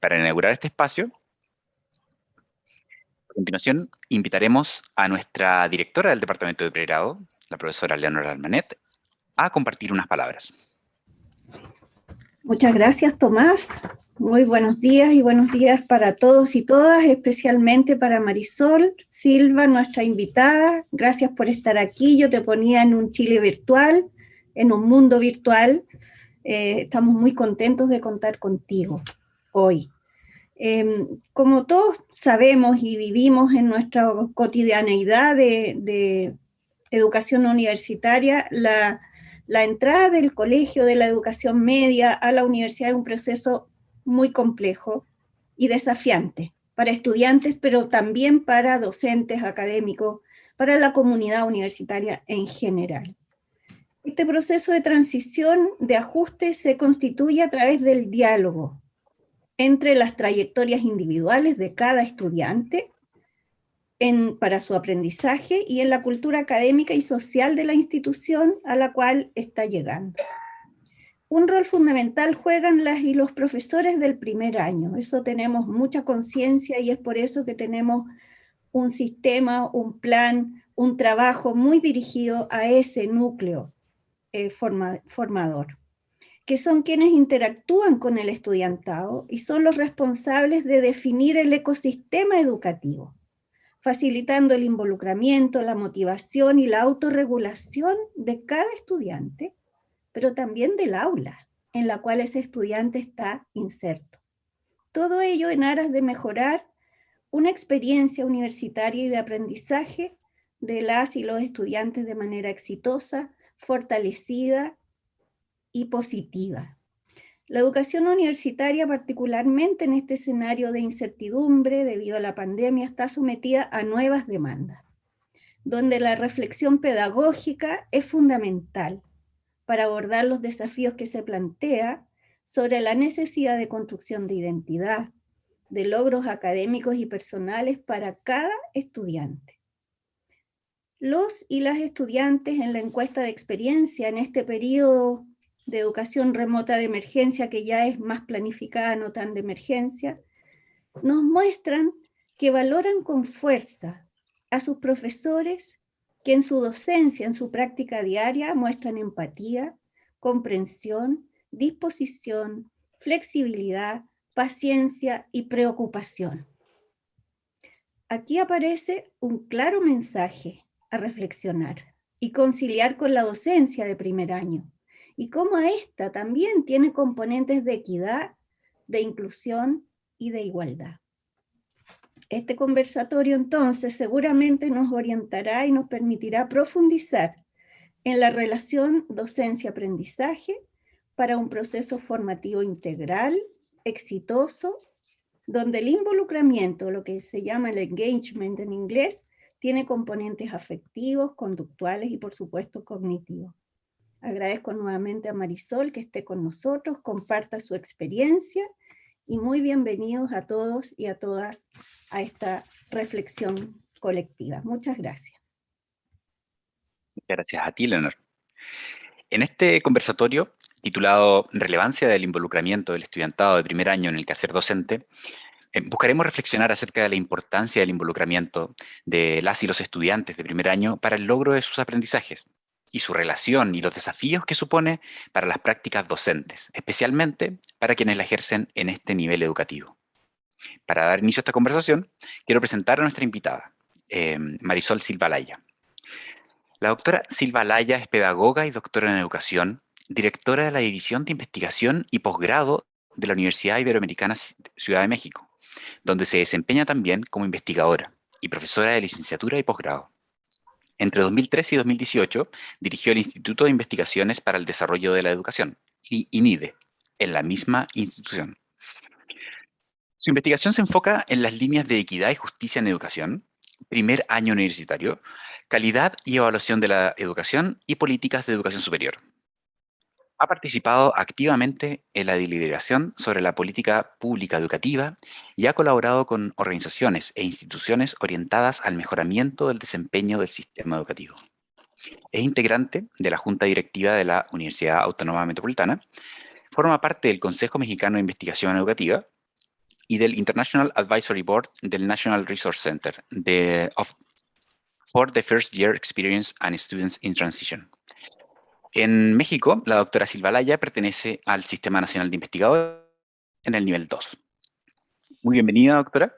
Para inaugurar este espacio, a continuación, invitaremos a nuestra directora del Departamento de Pregrado, la profesora Leonora Almanet, a compartir unas palabras. Muchas gracias, Tomás. Muy buenos días y buenos días para todos y todas, especialmente para Marisol Silva, nuestra invitada. Gracias por estar aquí. Yo te ponía en un Chile virtual, en un mundo virtual. Estamos muy contentos de contar contigo hoy. Como todos sabemos y vivimos en nuestra cotidianeidad de educación universitaria, la entrada del colegio, de la educación media a la universidad es un proceso muy complejo y desafiante para estudiantes, pero también para docentes, académicos, para la comunidad universitaria en general. Este proceso de transición, de ajuste, se constituye a través del diálogo entre las trayectorias individuales de cada estudiante para su aprendizaje y en la cultura académica y social de la institución a la cual está llegando. Un rol fundamental juegan las y los profesores del primer año. Eso tenemos mucha conciencia y es por eso que tenemos un sistema, un plan, un trabajo muy dirigido a ese núcleo formador, que son quienes interactúan con el estudiantado y son los responsables de definir el ecosistema educativo, facilitando el involucramiento, la motivación y la autorregulación de cada estudiante, pero también del aula en la cual ese estudiante está inserto. Todo ello en aras de mejorar una experiencia universitaria y de aprendizaje de las y los estudiantes de manera exitosa, fortalecida y positiva. La educación universitaria, particularmente en este escenario de incertidumbre debido a la pandemia, está sometida a nuevas demandas, donde la reflexión pedagógica es fundamental para abordar los desafíos que se plantea sobre la necesidad de construcción de identidad, de logros académicos y personales para cada estudiante. Los y las estudiantes en la encuesta de experiencia en este periodo de educación remota de emergencia, que ya es más planificada, no tan de emergencia, nos muestran que valoran con fuerza a sus profesores que en su docencia, en su práctica diaria, muestran empatía, comprensión, disposición, flexibilidad, paciencia y preocupación. Aquí aparece un claro mensaje a reflexionar y conciliar con la docencia de primer año, y cómo esta también tiene componentes de equidad, de inclusión y de igualdad. Este conversatorio entonces seguramente nos orientará y nos permitirá profundizar en la relación docencia-aprendizaje para un proceso formativo integral, exitoso, donde el involucramiento, lo que se llama el engagement en inglés, tiene componentes afectivos, conductuales y por supuesto cognitivos. Agradezco nuevamente a Marisol que esté con nosotros, comparta su experiencia y muy bienvenidos a todos y a todas a esta reflexión colectiva. Muchas gracias. Muchas gracias a ti, Leonor. En este conversatorio, titulado Relevancia del involucramiento del estudiantado de primer año en el quehacer docente, buscaremos reflexionar acerca de la importancia del involucramiento de las y los estudiantes de primer año para el logro de sus aprendizajes y su relación y los desafíos que supone para las prácticas docentes, especialmente para quienes la ejercen en este nivel educativo. Para dar inicio a esta conversación, quiero presentar a nuestra invitada, Marisol Silva Laya. La doctora Silva Laya es pedagoga y doctora en educación, directora de la División de Investigación y Posgrado de la Universidad Iberoamericana Ciudad de México, donde se desempeña también como investigadora y profesora de licenciatura y posgrado. Entre 2013 y 2018 dirigió el Instituto de Investigaciones para el Desarrollo de la Educación, INIDE, en la misma institución. Su investigación se enfoca en las líneas de equidad y justicia en educación, primer año universitario, calidad y evaluación de la educación y políticas de educación superior. Ha participado activamente en la deliberación sobre la política pública educativa y ha colaborado con organizaciones e instituciones orientadas al mejoramiento del desempeño del sistema educativo. Es integrante de la Junta Directiva de la Universidad Autónoma Metropolitana, forma parte del Consejo Mexicano de Investigación Educativa, y del International Advisory Board del National Resource Center for the First Year Experience and Students in Transition. En México, la doctora Silva Laya pertenece al Sistema Nacional de Investigadores en el nivel 2. Muy bienvenida, doctora.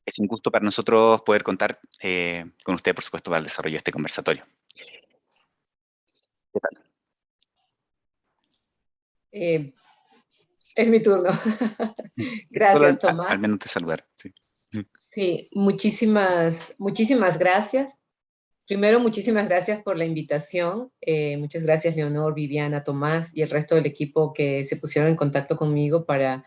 Es un gusto para nosotros poder contar con usted, por supuesto, para el desarrollo de este conversatorio. ¿Qué tal? Es mi turno. Gracias, Tomás. Al menos te saludar. Sí, sí, muchísimas gracias. Primero, muchísimas gracias por la invitación. Muchas gracias, Leonor, Viviana, Tomás y el resto del equipo que se pusieron en contacto conmigo para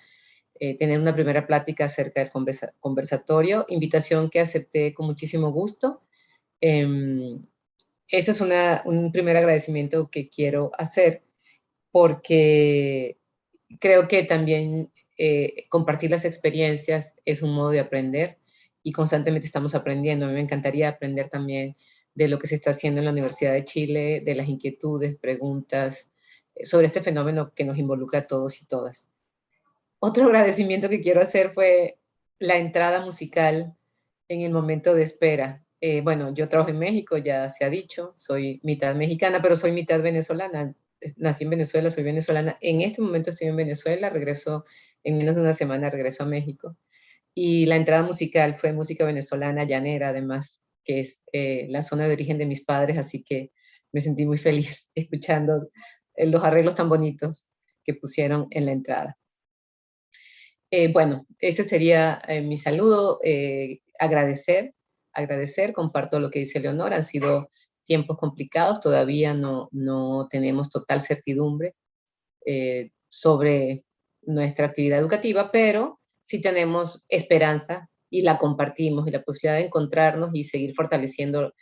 tener una primera plática acerca del conversatorio. Invitación que acepté con muchísimo gusto. Ese es un primer agradecimiento que quiero hacer porque creo que también compartir las experiencias es un modo de aprender y constantemente estamos aprendiendo. A mí me encantaría aprender también de lo que se está haciendo en la Universidad de Chile, de las inquietudes, preguntas sobre este fenómeno que nos involucra a todos y todas. Otro agradecimiento que quiero hacer fue la entrada musical en el momento de espera. Bueno, yo trabajo en México, ya se ha dicho, soy mitad mexicana, pero soy mitad venezolana. Nací en Venezuela, soy venezolana. En este momento estoy en Venezuela, regreso en menos de una semana, regreso a México. Y la entrada musical fue música venezolana, llanera, además, que es la zona de origen de mis padres, así que me sentí muy feliz escuchando los arreglos tan bonitos que pusieron en la entrada. Bueno, ese sería mi saludo, agradecer, comparto lo que dice Leonor, han sido tiempos complicados, todavía no tenemos total certidumbre sobre nuestra actividad educativa, pero sí tenemos esperanza y la compartimos y la posibilidad de encontrarnos y seguir fortaleciendo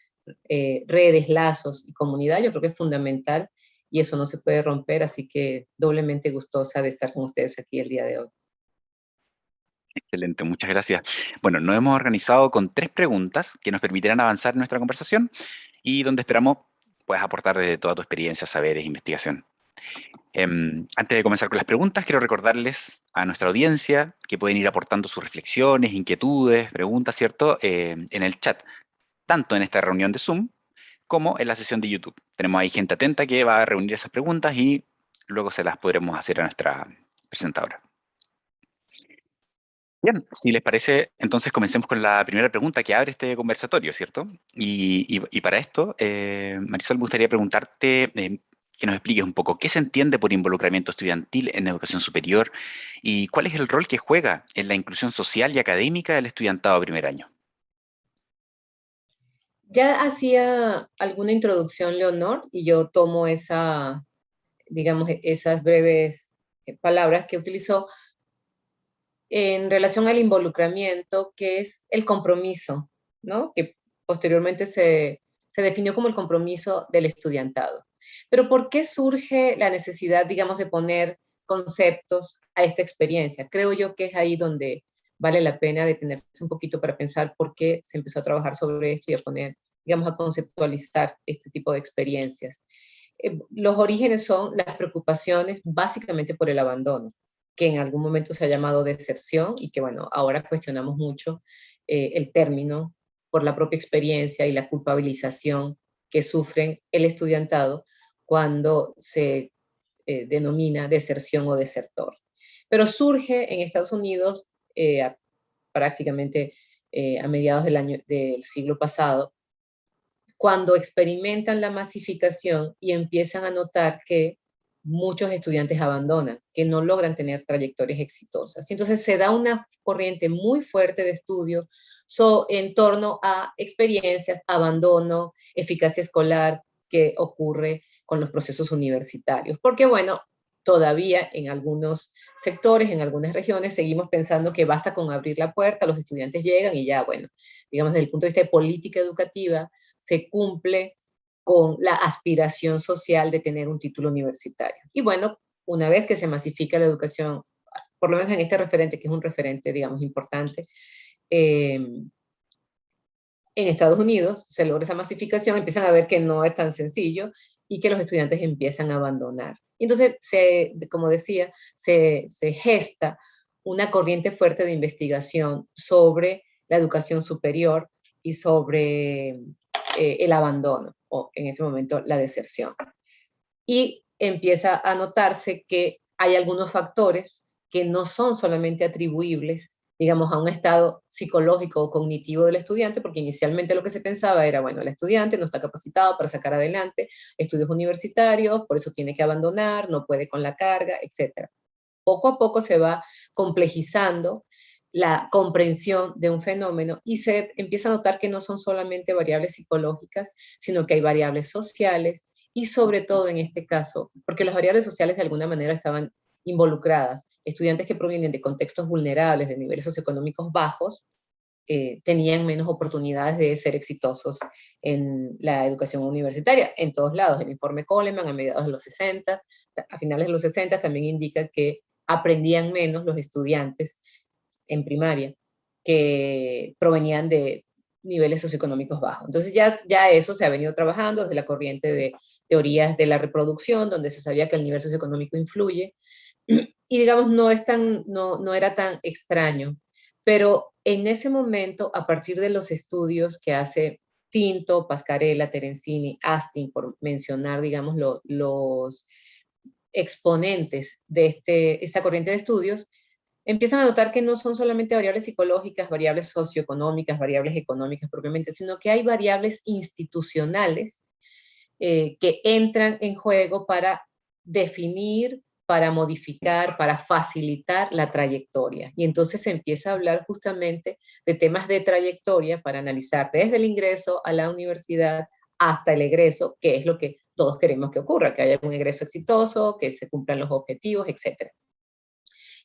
redes, lazos y comunidad, yo creo que es fundamental y eso no se puede romper, así que doblemente gustosa de estar con ustedes aquí el día de hoy. excelente, muchas gracias. Bueno, nos hemos organizado con 3 preguntas que nos permitirán avanzar en nuestra conversación y donde esperamos puedas aportar desde toda tu experiencia, saberes e investigación. Antes de comenzar con las preguntas, quiero recordarles a nuestra audiencia que pueden ir aportando sus reflexiones, inquietudes, preguntas, ¿cierto? En el chat, tanto en esta reunión de Zoom como en la sesión de YouTube. Tenemos ahí gente atenta que va a reunir esas preguntas y luego se las podremos hacer a nuestra presentadora. Bien, si les parece, entonces comencemos con la primera pregunta que abre este conversatorio, ¿cierto? Y para esto, Marisol, me gustaría preguntarte que nos expliques un poco qué se entiende por involucramiento estudiantil en educación superior y cuál es el rol que juega en la inclusión social y académica del estudiantado de primer año. Ya hacía alguna introducción, Leonor, y yo tomo digamos, esas breves palabras que utilizó en relación al involucramiento, que es el compromiso, ¿no? Que posteriormente se definió como el compromiso del estudiantado. Pero ¿por qué surge la necesidad, digamos, de poner conceptos a esta experiencia? Creo yo que es ahí donde vale la pena detenerse un poquito para pensar por qué se empezó a trabajar sobre esto y a poner, digamos, a conceptualizar este tipo de experiencias. Los orígenes son las preocupaciones básicamente por el abandono, que en algún momento se ha llamado deserción y que, bueno, ahora cuestionamos mucho el término por la propia experiencia y la culpabilización que sufren el estudiantado cuando se denomina deserción o desertor. Pero surge en Estados Unidos prácticamente a mediados del siglo pasado, cuando experimentan la masificación y empiezan a notar que muchos estudiantes abandonan, que no logran tener trayectorias exitosas. Entonces se da una corriente muy fuerte de estudio en torno a experiencias, abandono, eficacia escolar que ocurre con los procesos universitarios. Porque bueno, todavía en algunos sectores, en algunas regiones, seguimos pensando que basta con abrir la puerta, los estudiantes llegan y ya, bueno, digamos desde el punto de vista de política educativa, se cumple con la aspiración social de tener un título universitario. Y bueno, una vez que se masifica la educación, por lo menos en este referente, que es un referente, digamos, importante, en Estados Unidos se logra esa masificación, empiezan a ver que no es tan sencillo y que los estudiantes empiezan a abandonar. Y entonces, como decía, se gesta una corriente fuerte de investigación sobre la educación superior y sobre el abandono, o en ese momento la deserción. Y empieza a notarse que hay algunos factores que no son solamente atribuibles, digamos, a un estado psicológico o cognitivo del estudiante, porque inicialmente lo que se pensaba era, bueno, el estudiante no está capacitado para sacar adelante estudios universitarios, por eso tiene que abandonar, no puede con la carga, etc. Poco a poco se va complejizando la comprensión de un fenómeno y se empieza a notar que no son solamente variables psicológicas, sino que hay variables sociales y sobre todo en este caso, porque las variables sociales de alguna manera estaban involucradas, estudiantes que provienen de contextos vulnerables, de niveles socioeconómicos bajos, tenían menos oportunidades de ser exitosos en la educación universitaria, en todos lados. El informe Coleman a mediados de los 60, a finales de los 60 también indica que aprendían menos los estudiantes en primaria que provenían de niveles socioeconómicos bajos. Entonces ya eso se ha venido trabajando desde la corriente de teorías de la reproducción, donde se sabía que el nivel socioeconómico influye, y digamos no era tan extraño. Pero en ese momento, a partir de los estudios que hace Tinto, Pascarella, Terenzini, Astin, por mencionar, digamos, los exponentes de esta corriente de estudios, empiezan a notar que no son solamente variables psicológicas, variables socioeconómicas, variables económicas propiamente, sino que hay variables institucionales que entran en juego para definir, para modificar, para facilitar la trayectoria. Y entonces se empieza a hablar justamente de temas de trayectoria para analizar desde el ingreso a la universidad hasta el egreso, que es lo que todos queremos que ocurra, que haya un egreso exitoso, que se cumplan los objetivos, etc.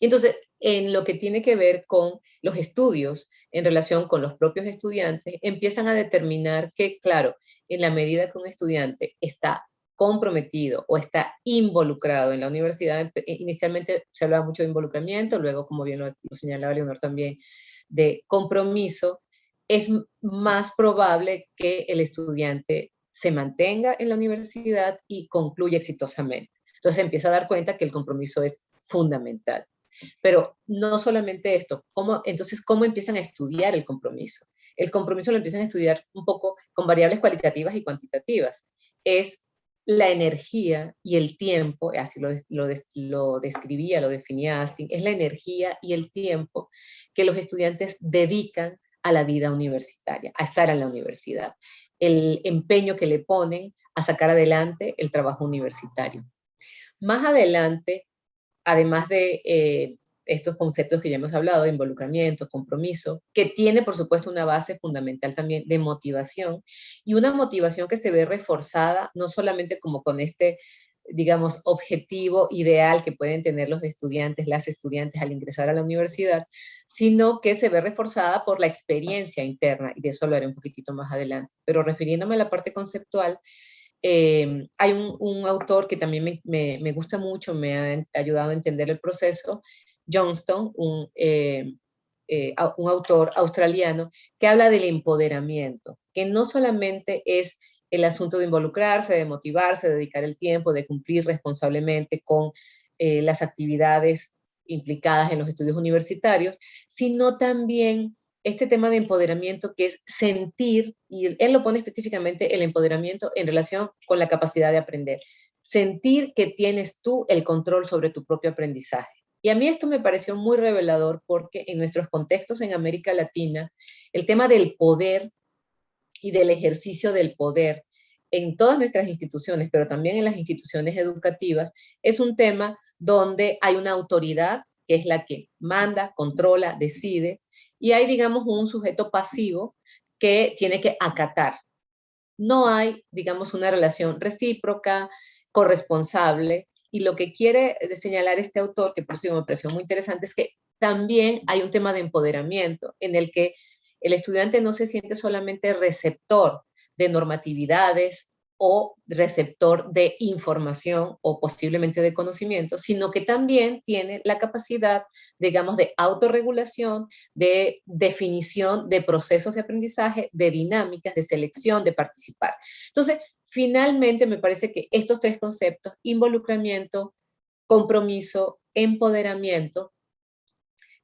Y entonces, en lo que tiene que ver con los estudios en relación con los propios estudiantes, empiezan a determinar que, claro, en la medida que un estudiante está comprometido o está involucrado en la universidad, inicialmente se hablaba mucho de involucramiento, luego, como bien lo señalaba Leonor también, de compromiso, es más probable que el estudiante se mantenga en la universidad y concluya exitosamente. Entonces empieza a dar cuenta que el compromiso es fundamental. Pero no solamente esto, entonces, ¿cómo empiezan a estudiar el compromiso? El compromiso lo empiezan a estudiar un poco con variables cualitativas y cuantitativas. Es la energía y el tiempo, así lo describía, lo definía Astin, es la energía y el tiempo que los estudiantes dedican a la vida universitaria, a estar en la universidad, el empeño que le ponen a sacar adelante el trabajo universitario. Más adelante, además de estos conceptos que ya hemos hablado, de involucramiento, compromiso, que tiene, por supuesto, una base fundamental también de motivación, y una motivación que se ve reforzada no solamente como con este, digamos, objetivo ideal que pueden tener los estudiantes, las estudiantes al ingresar a la universidad, sino que se ve reforzada por la experiencia interna, y de eso lo haré un poquitito más adelante. Pero refiriéndome a la parte conceptual, hay un autor que también me gusta mucho, me ha ayudado a entender el proceso, Johnston, un autor australiano, que habla del empoderamiento, que no solamente es el asunto de involucrarse, de motivarse, de dedicar el tiempo, de cumplir responsablemente con las actividades implicadas en los estudios universitarios, sino también este tema de empoderamiento que es sentir, y él lo pone específicamente el empoderamiento en relación con la capacidad de aprender, sentir que tienes tú el control sobre tu propio aprendizaje. Y a mí esto me pareció muy revelador porque en nuestros contextos en América Latina, el tema del poder y del ejercicio del poder en todas nuestras instituciones, pero también en las instituciones educativas, es un tema donde hay una autoridad que es la que manda, controla, decide, y hay, digamos, un sujeto pasivo que tiene que acatar. No hay, digamos, una relación recíproca, corresponsable, y lo que quiere señalar este autor, que por eso me pareció muy interesante, es que también hay un tema de empoderamiento en el que el estudiante no se siente solamente receptor de normatividades o receptor de información o posiblemente de conocimiento, sino que también tiene la capacidad, digamos, de autorregulación, de definición de procesos de aprendizaje, de dinámicas, de selección, de participar. Entonces, finalmente me parece que estos tres conceptos, involucramiento, compromiso, empoderamiento,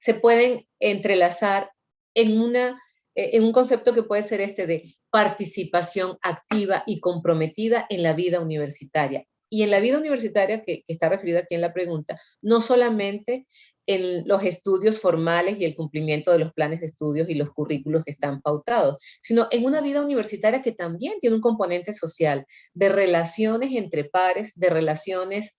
se pueden entrelazar en un concepto que puede ser este de participación activa y comprometida en la vida universitaria. Y en la vida universitaria, que está referida aquí en la pregunta, no solamente en los estudios formales y el cumplimiento de los planes de estudios y los currículos que están pautados, sino en una vida universitaria que también tiene un componente social, de relaciones entre pares, de relaciones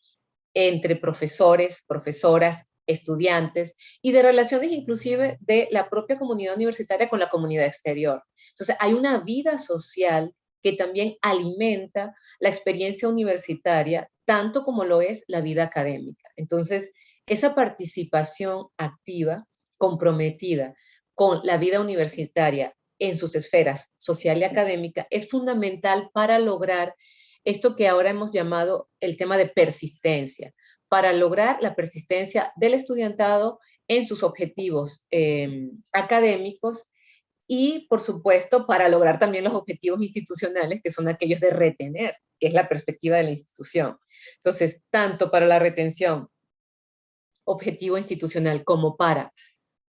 entre profesores, profesoras, estudiantes y de relaciones inclusive de la propia comunidad universitaria con la comunidad exterior. Entonces, hay una vida social que también alimenta la experiencia universitaria, tanto como lo es la vida académica. Entonces, esa participación activa, comprometida con la vida universitaria en sus esferas social y académica es fundamental para lograr esto que ahora hemos llamado el tema de persistencia, para lograr la persistencia del estudiantado en sus objetivos académicos y, por supuesto, para lograr también los objetivos institucionales, que son aquellos de retener, que es la perspectiva de la institución. Entonces, tanto para la retención, objetivo institucional, como para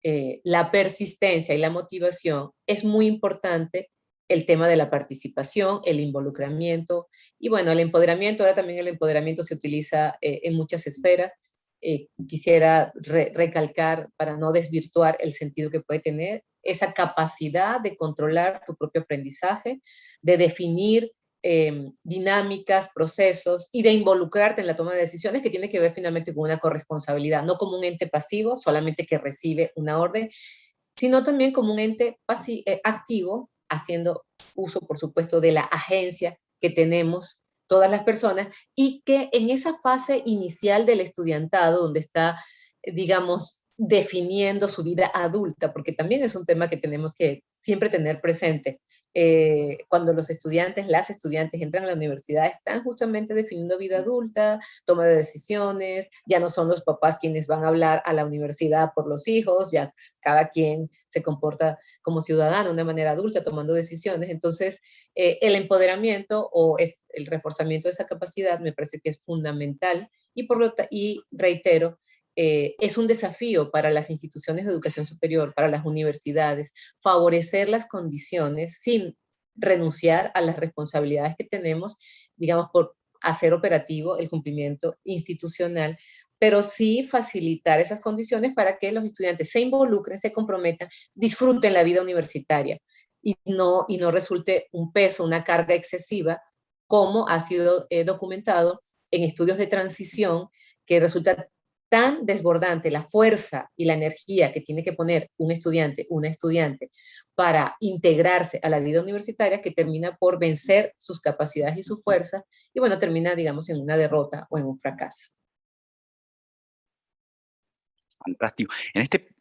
la persistencia y la motivación, es muy importante el tema de la participación, el involucramiento y bueno, el empoderamiento. Ahora también el empoderamiento se utiliza en muchas esferas. Quisiera recalcar, para no desvirtuar el sentido que puede tener, esa capacidad de controlar tu propio aprendizaje, de definir dinámicas, procesos y de involucrarte en la toma de decisiones, que tiene que ver finalmente con una corresponsabilidad, no como un ente pasivo, solamente que recibe una orden, sino también como un ente activo, haciendo uso, por supuesto, de la agencia que tenemos todas las personas y que en esa fase inicial del estudiantado, donde está, digamos, definiendo su vida adulta, porque también es un tema que tenemos que siempre tener presente. Cuando los estudiantes, las estudiantes entran a la universidad, están justamente definiendo vida adulta, toma de decisiones, ya no son los papás quienes van a hablar a la universidad por los hijos, ya cada quien se comporta como ciudadano de una manera adulta, tomando decisiones. Entonces, el empoderamiento o el reforzamiento de esa capacidad me parece que es fundamental y reitero, es un desafío para las instituciones de educación superior, para las universidades, favorecer las condiciones sin renunciar a las responsabilidades que tenemos, digamos, por hacer operativo el cumplimiento institucional, pero sí facilitar esas condiciones para que los estudiantes se involucren, se comprometan, disfruten la vida universitaria y no resulte un peso, una carga excesiva, como ha sido documentado en estudios de transición, que resulta tan desbordante la fuerza y la energía que tiene que poner un estudiante, una estudiante, para integrarse a la vida universitaria, que termina por vencer sus capacidades y su fuerza, y bueno, termina, digamos, en una derrota o en un fracaso. Fantástico.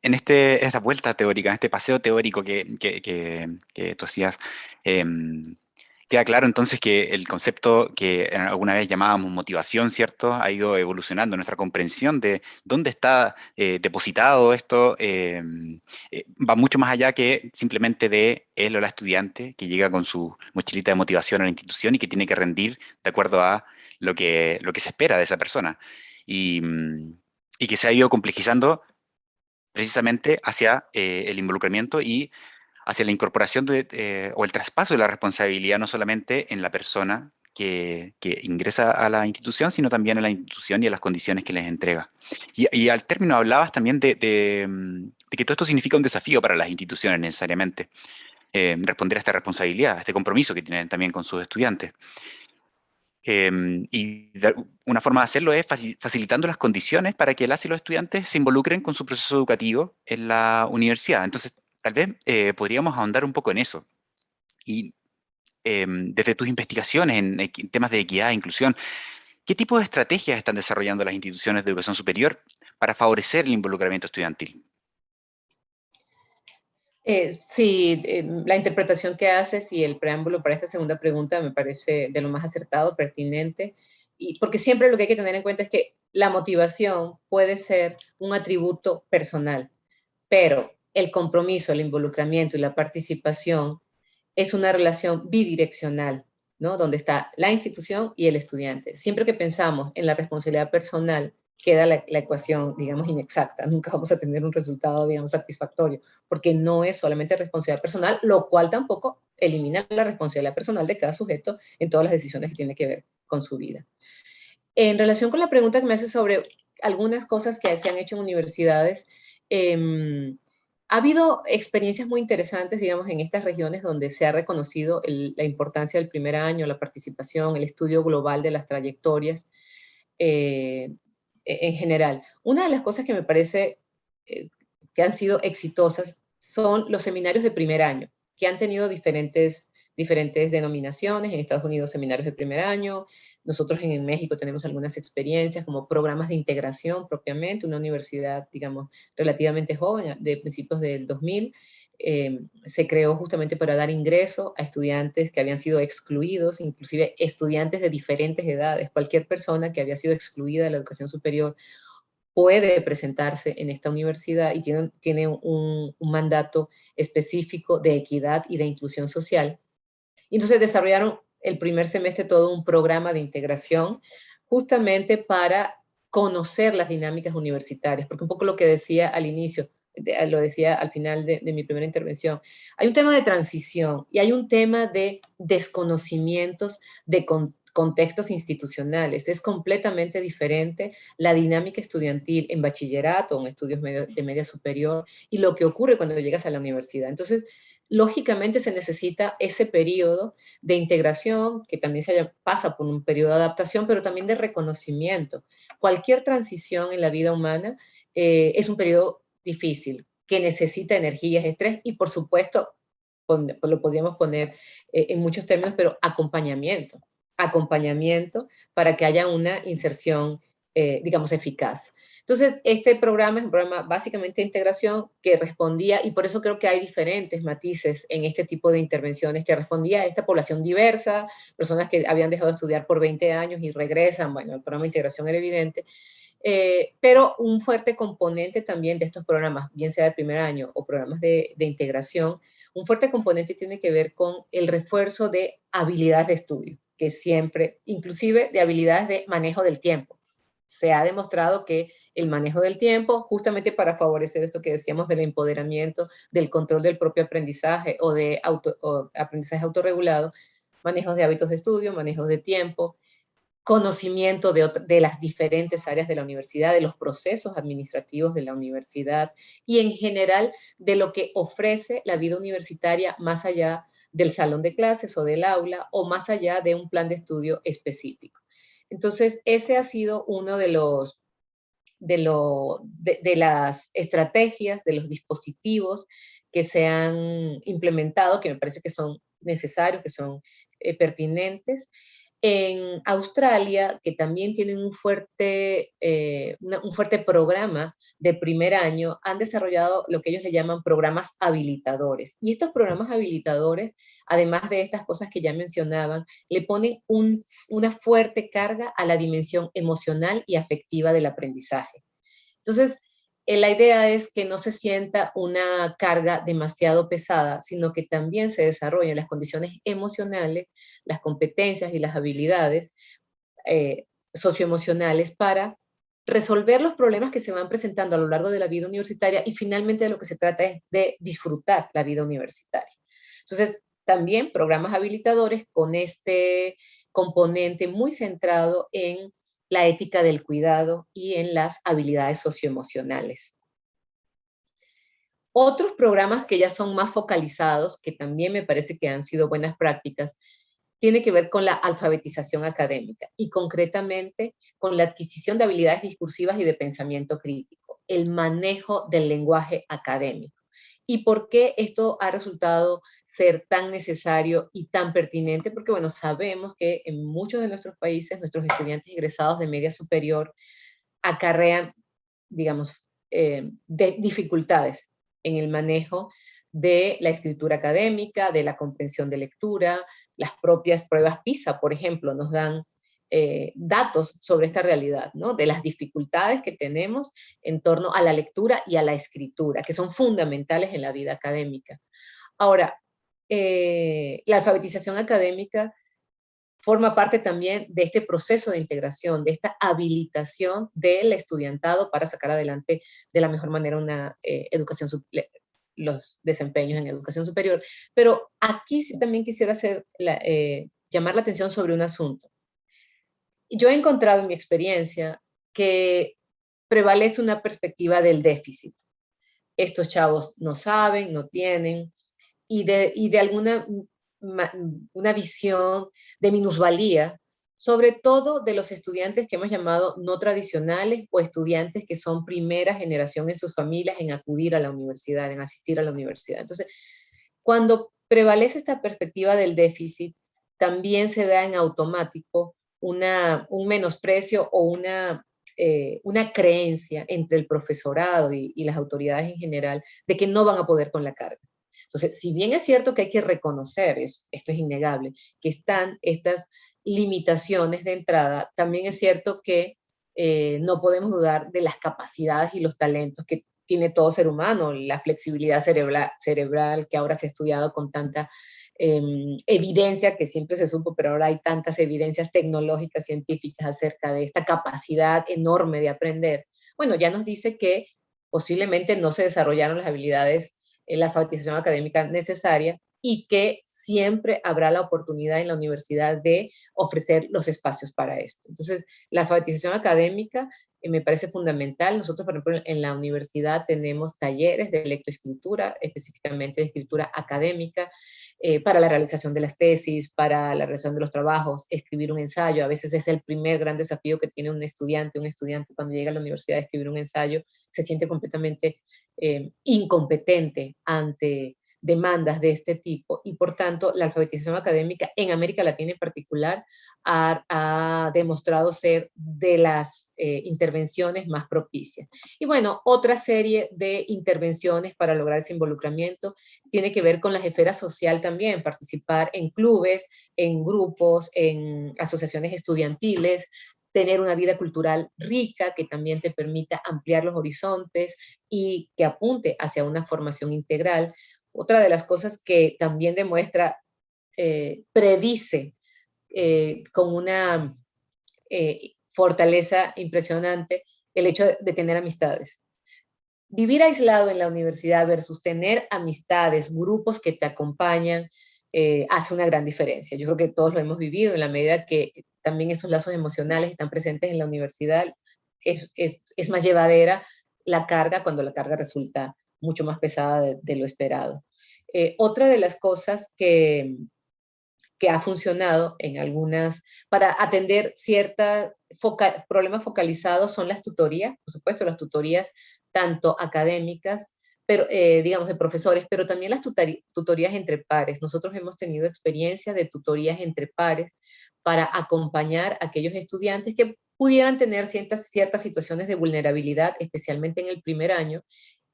Esta vuelta teórica, en este paseo teórico que tú hacías, queda claro entonces que el concepto que alguna vez llamábamos motivación, ¿cierto? Ha ido evolucionando nuestra comprensión de dónde está depositado esto. Va mucho más allá que simplemente de él o la estudiante que llega con su mochilita de motivación a la institución y que tiene que rendir de acuerdo a lo que se espera de esa persona. Y, y que se ha ido complejizando precisamente hacia el involucramiento y hacia la incorporación o el traspaso de la responsabilidad no solamente en la persona que ingresa a la institución, sino también en la institución y en las condiciones que les entrega. Y al término hablabas también de que todo esto significa un desafío para las instituciones necesariamente, responder a esta responsabilidad, a este compromiso que tienen también con sus estudiantes. Una forma de hacerlo es facilitando las condiciones para que las y los estudiantes se involucren con su proceso educativo en la universidad. Entonces, tal vez podríamos ahondar un poco en eso. Y desde tus investigaciones en temas de equidad e inclusión, ¿qué tipo de estrategias están desarrollando las instituciones de educación superior para favorecer el involucramiento estudiantil? Sí, la interpretación que haces y el preámbulo para esta segunda pregunta me parece de lo más acertado, pertinente, y porque siempre lo que hay que tener en cuenta es que la motivación puede ser un atributo personal, pero el compromiso, el involucramiento y la participación es una relación bidireccional, ¿no? Donde está la institución y el estudiante. Siempre que pensamos en la responsabilidad personal, queda la ecuación, digamos, inexacta. Nunca vamos a tener un resultado, digamos, satisfactorio, porque no es solamente responsabilidad personal, lo cual tampoco elimina la responsabilidad personal de cada sujeto en todas las decisiones que tienen que ver con su vida. En relación con la pregunta que me hace sobre algunas cosas que se han hecho en universidades, ha habido experiencias muy interesantes, digamos, en estas regiones donde se ha reconocido la importancia del primer año, la participación, el estudio global de las trayectorias en general. Una de las cosas que me parece que han sido exitosas son los seminarios de primer año, que han tenido diferentes denominaciones. En Estados Unidos, seminarios de primer año. Nosotros en México tenemos algunas experiencias como programas de integración propiamente, una universidad, digamos, relativamente joven, de principios del 2000, se creó justamente para dar ingreso a estudiantes que habían sido excluidos, inclusive estudiantes de diferentes edades. Cualquier persona que había sido excluida de la educación superior puede presentarse en esta universidad y tiene un mandato específico de equidad y de inclusión social. Y entonces desarrollaron el primer semestre todo un programa de integración justamente para conocer las dinámicas universitarias, porque un poco lo que decía al inicio, lo decía al final de mi primera intervención, hay un tema de transición y hay un tema de desconocimientos de contextos institucionales. Es completamente diferente la dinámica estudiantil en bachillerato o en estudios de media superior y lo que ocurre cuando llegas a la universidad. Entonces, lógicamente se necesita ese periodo de integración, que también pasa por un periodo de adaptación, pero también de reconocimiento. Cualquier transición en la vida humana es un periodo difícil, que necesita energías, estrés y, por supuesto, lo podríamos poner en muchos términos, pero acompañamiento para que haya una inserción, digamos, eficaz. Entonces, este programa es un programa básicamente de integración que respondía, y por eso creo que hay diferentes matices en este tipo de intervenciones, que respondía a esta población diversa, personas que habían dejado de estudiar por 20 años y regresan. Bueno, el programa de integración era evidente, pero un fuerte componente también de estos programas, bien sea de primer año o programas de integración, un fuerte componente tiene que ver con el refuerzo de habilidades de estudio, que siempre, inclusive de habilidades de manejo del tiempo. Se ha demostrado que el manejo del tiempo, justamente para favorecer esto que decíamos del empoderamiento, del control del propio aprendizaje o de aprendizaje autorregulado, manejos de hábitos de estudio, manejos de tiempo, conocimiento de las diferentes áreas de la universidad, de los procesos administrativos de la universidad y en general de lo que ofrece la vida universitaria más allá del salón de clases o del aula o más allá de un plan de estudio específico. Entonces, ese ha sido uno de las estrategias, de los dispositivos que se han implementado, que me parece que son necesarios, que son pertinentes. En Australia, que también tienen un fuerte programa de primer año, han desarrollado lo que ellos le llaman programas habilitadores. Y estos programas habilitadores, además de estas cosas que ya mencionaban, le ponen una fuerte carga a la dimensión emocional y afectiva del aprendizaje. Entonces, la idea es que no se sienta una carga demasiado pesada, sino que también se desarrollen las condiciones emocionales, las competencias y las habilidades socioemocionales para resolver los problemas que se van presentando a lo largo de la vida universitaria, y finalmente de lo que se trata es de disfrutar la vida universitaria. Entonces, también programas habilitadores con este componente muy centrado en la ética del cuidado y en las habilidades socioemocionales. Otros programas que ya son más focalizados, que también me parece que han sido buenas prácticas, tiene que ver con la alfabetización académica y concretamente con la adquisición de habilidades discursivas y de pensamiento crítico, el manejo del lenguaje académico. ¿Y por qué esto ha resultado ser tan necesario y tan pertinente? Porque, bueno, sabemos que en muchos de nuestros países, nuestros estudiantes egresados de media superior acarrean, digamos, dificultades en el manejo de la escritura académica, de la comprensión de lectura. Las propias pruebas PISA, por ejemplo, nos dan datos sobre esta realidad, ¿no? De las dificultades que tenemos en torno a la lectura y a la escritura, que son fundamentales en la vida académica. Ahora, la alfabetización académica forma parte también de este proceso de integración, de esta habilitación del estudiantado para sacar adelante de la mejor manera una educación, los desempeños en educación superior. Pero aquí sí también quisiera llamar la atención sobre un asunto. Yo he encontrado en mi experiencia que prevalece una perspectiva del déficit. Estos chavos no saben, no tienen, y de alguna una visión de minusvalía, sobre todo de los estudiantes que hemos llamado no tradicionales o estudiantes que son primera generación en sus familias en acudir a la universidad, en asistir a la universidad. Entonces, cuando prevalece esta perspectiva del déficit, también se da en automático un menosprecio o una creencia entre el profesorado y las autoridades en general de que no van a poder con la carga. Entonces, si bien es cierto que hay que reconocer, esto es innegable, que están estas limitaciones de entrada, también es cierto que no podemos dudar de las capacidades y los talentos que tiene todo ser humano, la flexibilidad cerebral que ahora se ha estudiado con tanta evidencia que siempre se supo, pero ahora hay tantas evidencias tecnológicas, científicas acerca de esta capacidad enorme de aprender. Bueno, ya nos dice que posiblemente no se desarrollaron las habilidades la alfabetización académica necesaria y que siempre habrá la oportunidad en la universidad de ofrecer los espacios para esto. Entonces, la alfabetización académica me parece fundamental. Nosotros, por ejemplo, en la universidad tenemos talleres de lectoescritura, específicamente de escritura académica, para la realización de las tesis, para la realización de los trabajos, escribir un ensayo. A veces es el primer gran desafío que tiene un estudiante cuando llega a la universidad a escribir un ensayo, se siente completamente incompetente ante demandas de este tipo y por tanto la alfabetización académica en América Latina en particular ha demostrado ser de las intervenciones más propicias. Y bueno, otra serie de intervenciones para lograr ese involucramiento tiene que ver con la esfera social también, participar en clubes, en grupos, en asociaciones estudiantiles, tener una vida cultural rica que también te permita ampliar los horizontes y que apunte hacia una formación integral. Otra de las cosas que también demuestra, predice con una fortaleza impresionante el hecho de tener amistades. Vivir aislado en la universidad versus tener amistades, grupos que te acompañan, hace una gran diferencia. Yo creo que todos lo hemos vivido en la medida que también esos lazos emocionales están presentes en la universidad. Es más llevadera la carga cuando la carga resulta mucho más pesada de lo esperado. Otra de las cosas que ha funcionado en algunas, para atender ciertos problemas focalizados son las tutorías, por supuesto, las tutorías tanto académicas, pero, digamos, de profesores, pero también las tutorías entre pares. Nosotros hemos tenido experiencia de tutorías entre pares para acompañar a aquellos estudiantes que pudieran tener ciertas situaciones de vulnerabilidad, especialmente en el primer año,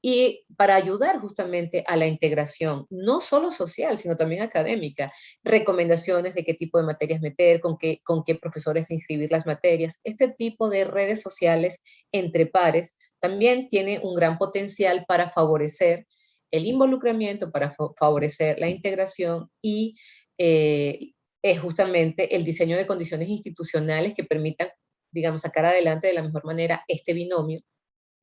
y para ayudar justamente a la integración, no solo social, sino también académica, recomendaciones de qué tipo de materias meter, con qué profesores inscribir las materias. Este tipo de redes sociales entre pares también tiene un gran potencial para favorecer el involucramiento, para favorecer la integración y es justamente el diseño de condiciones institucionales que permitan, digamos, sacar adelante de la mejor manera este binomio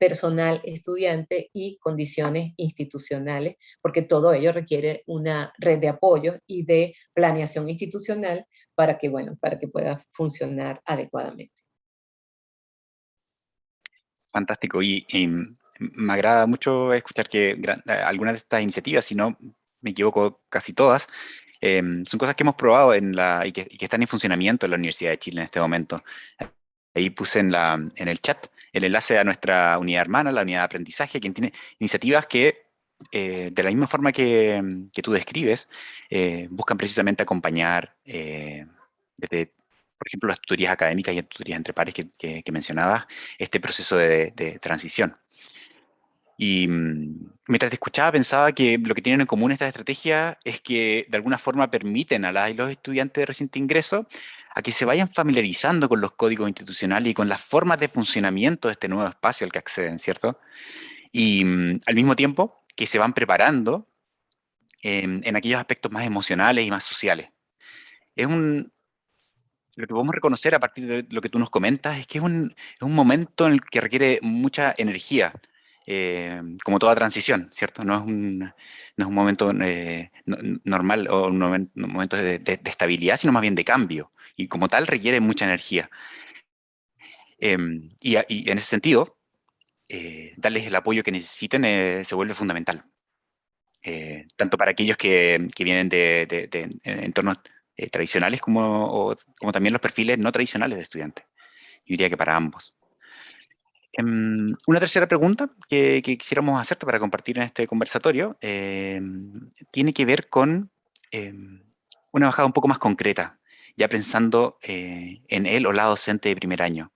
personal, estudiante y condiciones institucionales, porque todo ello requiere una red de apoyo y de planeación institucional para que, bueno, para que pueda funcionar adecuadamente. Fantástico. Y me agrada mucho escuchar que algunas de estas iniciativas, si no me equivoco, casi todas, son cosas que hemos probado y que están en funcionamiento en la Universidad de Chile en este momento. Ahí puse en el chat el enlace a nuestra unidad hermana, la unidad de aprendizaje, quien tiene iniciativas que, de la misma forma que tú describes, buscan precisamente acompañar desde, por ejemplo, las tutorías académicas y tutorías entre pares que mencionabas, este proceso de transición. Y mientras te escuchaba pensaba que lo que tienen en común estas estrategias es que de alguna forma permiten a las y los estudiantes de reciente ingreso a que se vayan familiarizando con los códigos institucionales y con las formas de funcionamiento de este nuevo espacio al que acceden, ¿cierto? Y al mismo tiempo que se van preparando en aquellos aspectos más emocionales y más sociales. Es un, lo que podemos reconocer a partir de lo que tú nos comentas es que es un momento en el que requiere mucha energía, como toda transición, ¿cierto? No es un momento normal o un momento de estabilidad, sino más bien de cambio. Y como tal requiere mucha energía. Y en ese sentido, darles el apoyo que necesiten se vuelve fundamental. Tanto para aquellos que vienen de entornos tradicionales como también los perfiles no tradicionales de estudiantes. Yo diría que para ambos. Una tercera pregunta que quisiéramos hacerte para compartir en este conversatorio tiene que ver con una bajada un poco más concreta, ya pensando en él o la docente de primer año.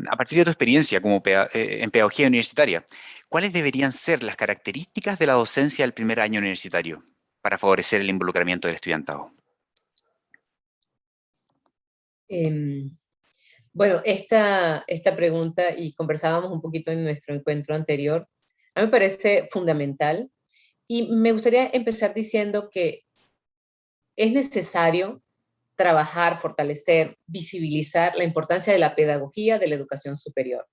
A partir de tu experiencia en pedagogía universitaria, ¿cuáles deberían ser las características de la docencia del primer año universitario para favorecer el involucramiento del estudiantado? Em, bueno, esta pregunta, y conversábamos un poquito en nuestro encuentro anterior, a mí me parece fundamental, y me gustaría empezar diciendo que es necesario trabajar, fortalecer, visibilizar la importancia de la pedagogía de la educación superior.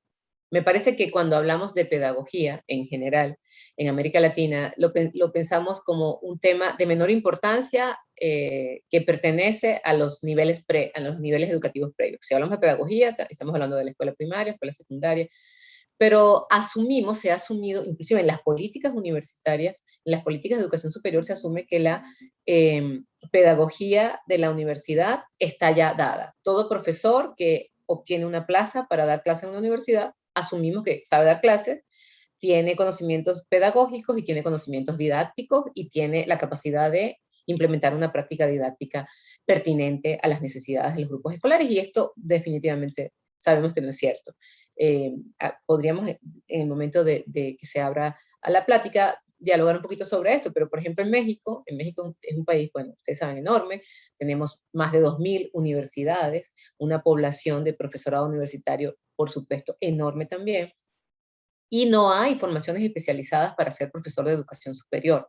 Me parece que cuando hablamos de pedagogía en general, en América Latina, lo pensamos como un tema de menor importancia que pertenece a los niveles educativos previos. Si hablamos de pedagogía, estamos hablando de la escuela primaria, escuela secundaria, pero se ha asumido, inclusive en las políticas universitarias, en las políticas de educación superior, se asume que la pedagogía de la universidad está ya dada. Todo profesor que obtiene una plaza para dar clases en una universidad, asumimos que sabe dar clases, tiene conocimientos pedagógicos y tiene conocimientos didácticos y tiene la capacidad de implementar una práctica didáctica pertinente a las necesidades de los grupos escolares, y esto definitivamente sabemos que no es cierto. Podríamos, en el momento de que se abra a la plática, dialogar un poquito sobre esto, pero por ejemplo en México es un país, bueno, ustedes saben, enorme, tenemos más de 2000 universidades, una población de profesorado universitario, por supuesto, enorme también, y no hay formaciones especializadas para ser profesor de educación superior.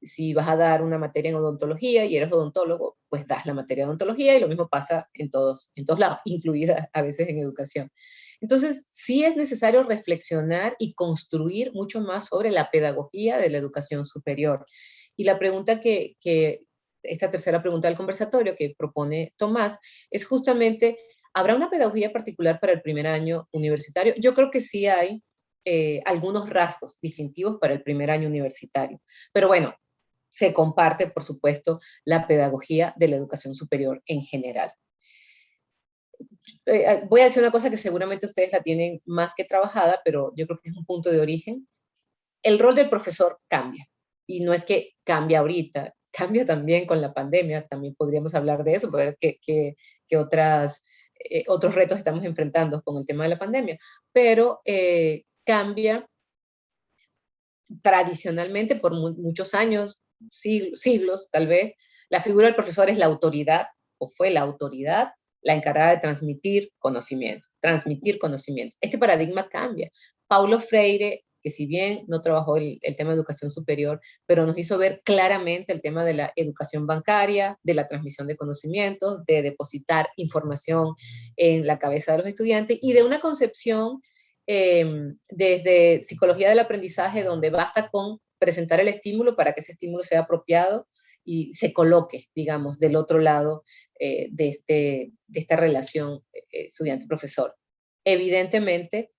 Si vas a dar una materia en odontología y eres odontólogo, pues das la materia de odontología, y lo mismo pasa en todos lados, incluida a veces en educación. Entonces, sí es necesario reflexionar y construir mucho más sobre la pedagogía de la educación superior. Y la pregunta esta tercera pregunta del conversatorio que propone Tomás, es justamente, ¿habrá una pedagogía particular para el primer año universitario? Yo creo que sí hay algunos rasgos distintivos para el primer año universitario. Pero bueno, se comparte, por supuesto, la pedagogía de la educación superior en general. Voy a decir una cosa que seguramente ustedes la tienen más que trabajada, pero yo creo que es un punto de origen. El rol del profesor cambia, y no es que cambia ahorita, cambia también con la pandemia, también podríamos hablar de eso, para ver qué otros retos estamos enfrentando con el tema de la pandemia, pero cambia tradicionalmente por muchos años, siglos tal vez. La figura del profesor es la autoridad, o fue la autoridad, la encargada de transmitir conocimiento, transmitir conocimiento. Este paradigma cambia. Paulo Freire, que si bien no trabajó el tema de educación superior, pero nos hizo ver claramente el tema de la educación bancaria, de la transmisión de conocimientos, de depositar información en la cabeza de los estudiantes, y de una concepción desde psicología del aprendizaje, donde basta con presentar el estímulo para que ese estímulo sea apropiado y se coloque, digamos, del otro lado de esta relación estudiante-profesor. Evidentemente,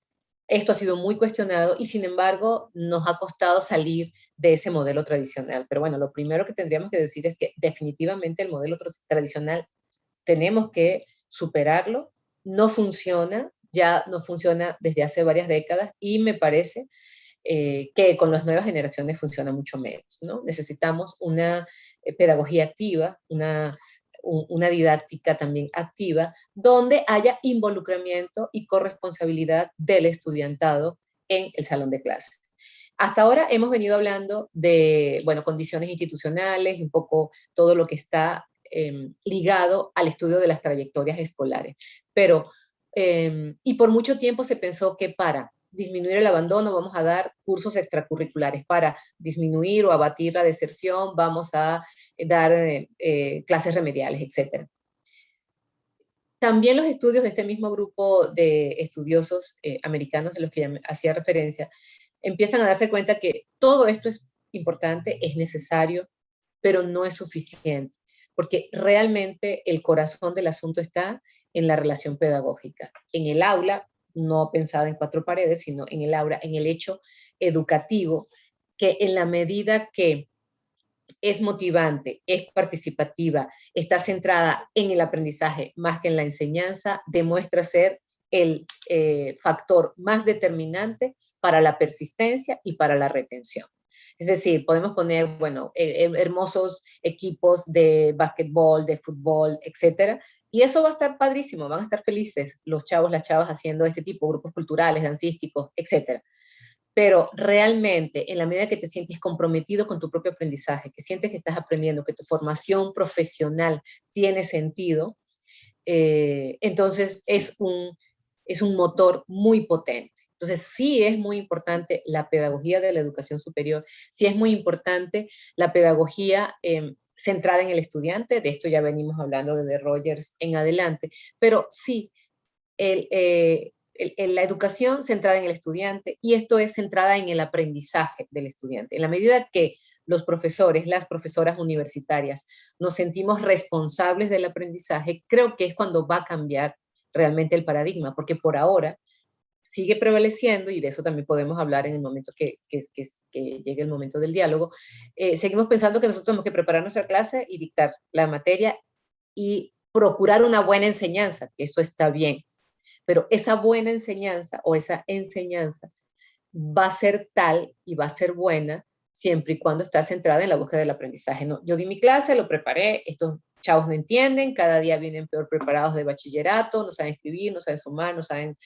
esto ha sido muy cuestionado y, sin embargo, nos ha costado salir de ese modelo tradicional. Pero bueno, lo primero que tendríamos que decir es que definitivamente el modelo tradicional tenemos que superarlo. No funciona, ya no funciona desde hace varias décadas, y me parece que con las nuevas generaciones funciona mucho menos, ¿no? Necesitamos una pedagogía activa, una didáctica también activa, donde haya involucramiento y corresponsabilidad del estudiantado en el salón de clases. Hasta ahora hemos venido hablando de, bueno, condiciones institucionales, un poco todo lo que está ligado al estudio de las trayectorias escolares. Pero, y por mucho tiempo se pensó que para disminuir el abandono vamos a dar cursos extracurriculares, para disminuir o abatir la deserción vamos a dar clases remediales, etc. También los estudios de este mismo grupo de estudiosos americanos de los que ya hacía referencia, empiezan a darse cuenta que todo esto es importante, es necesario, pero no es suficiente, porque realmente el corazón del asunto está en la relación pedagógica, en el aula, no pensada en cuatro paredes, sino en el aula, en el hecho educativo, que en la medida que es motivante, es participativa, está centrada en el aprendizaje más que en la enseñanza, demuestra ser el factor más determinante para la persistencia y para la retención. Es decir, podemos poner, bueno, hermosos equipos de básquetbol, de fútbol, etcétera, y eso va a estar padrísimo, van a estar felices los chavos, las chavas haciendo este tipo, grupos culturales, dancísticos, etcétera. Pero realmente, en la medida que te sientes comprometido con tu propio aprendizaje, que sientes que estás aprendiendo, que tu formación profesional tiene sentido, entonces es un motor muy potente. Entonces sí es muy importante la pedagogía de la educación superior, sí es muy importante la pedagogía centrada en el estudiante, de esto ya venimos hablando desde Rogers en adelante, pero sí, la educación centrada en el estudiante, y esto es centrada en el aprendizaje del estudiante. En la medida que los profesores, las profesoras universitarias, nos sentimos responsables del aprendizaje, creo que es cuando va a cambiar realmente el paradigma, porque por ahora sigue prevaleciendo, y de eso también podemos hablar en el momento que llegue el momento del diálogo, seguimos pensando que nosotros tenemos que preparar nuestra clase y dictar la materia y procurar una buena enseñanza, que eso está bien, pero esa buena enseñanza o esa enseñanza va a ser tal y va a ser buena siempre y cuando está centrada en la búsqueda del aprendizaje. ¿No? Yo di mi clase, lo preparé, estos chavos no entienden, cada día vienen peor preparados de bachillerato, no saben escribir, no saben sumar, no saben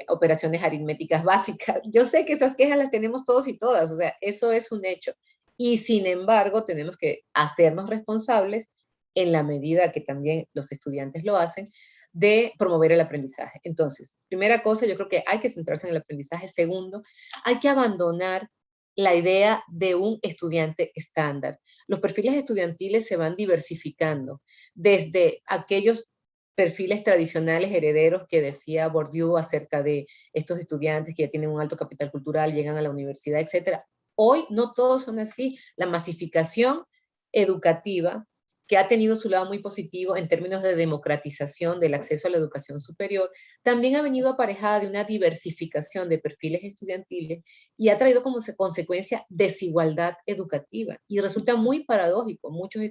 operaciones aritméticas básicas. Yo sé que esas quejas las tenemos todos y todas, o sea, eso es un hecho. Y sin embargo, tenemos que hacernos responsables en la medida que también los estudiantes lo hacen, de promover el aprendizaje. Entonces, primera cosa, yo creo que hay que centrarse en el aprendizaje. Segundo, hay que abandonar la idea de un estudiante estándar. Los perfiles estudiantiles se van diversificando desde aquellos perfiles tradicionales herederos que decía Bourdieu acerca de estos estudiantes que ya tienen un alto capital cultural, llegan a la universidad, etcétera. Hoy no todos son así. La masificación educativa, que ha tenido su lado muy positivo en términos de democratización del acceso a la educación superior, también ha venido aparejada de una diversificación de perfiles estudiantiles y ha traído como consecuencia desigualdad educativa. Y resulta muy paradójico, muchos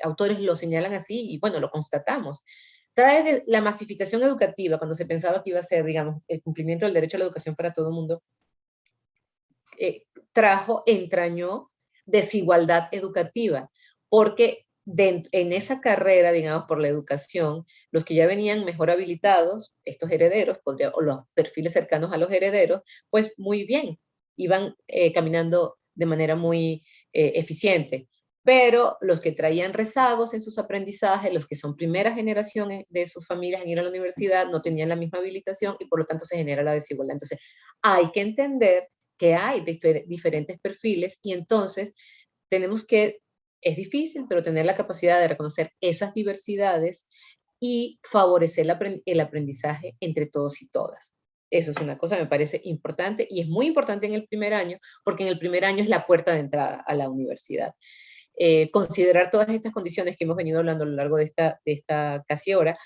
autores lo señalan así y bueno, lo constatamos. Trae la masificación educativa, cuando se pensaba que iba a ser, digamos, el cumplimiento del derecho a la educación para todo el mundo, entrañó desigualdad educativa, porque en esa carrera, digamos, por la educación, los que ya venían mejor habilitados, estos herederos, o los perfiles cercanos a los herederos, pues muy bien, iban caminando de manera muy eficiente. Pero los que traían rezagos en sus aprendizajes, los que son primera generación de sus familias en ir a la universidad, no tenían la misma habilitación y por lo tanto se genera la desigualdad. Entonces, hay que entender que hay diferentes perfiles y entonces tenemos que, es difícil, pero tener la capacidad de reconocer esas diversidades y favorecer el aprendizaje entre todos y todas. Eso es una cosa que me parece importante y es muy importante en el primer año, porque en el primer año es la puerta de entrada a la universidad. Considerar todas estas condiciones que hemos venido hablando a lo largo de esta casi hora,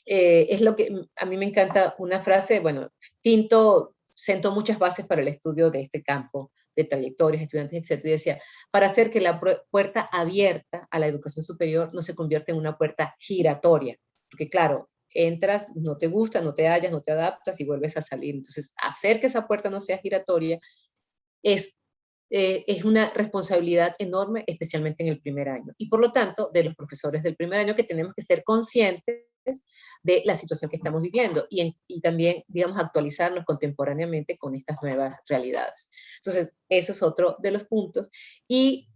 es lo que a mí me encanta una frase, bueno, Tinto sentó muchas bases para el estudio de este campo de trayectorias, estudiantes, etc. Y decía, para hacer que la puerta abierta a la educación superior no se convierta en una puerta giratoria, porque claro, entras, no te gusta, no te hallas, no te adaptas y vuelves a salir. Entonces, hacer que esa puerta no sea giratoria es una responsabilidad enorme, especialmente en el primer año. Y por lo tanto, de los profesores del primer año, que tenemos que ser conscientes de la situación que estamos viviendo y también, digamos, actualizarnos contemporáneamente con estas nuevas realidades. Entonces, eso es otro de los puntos. Y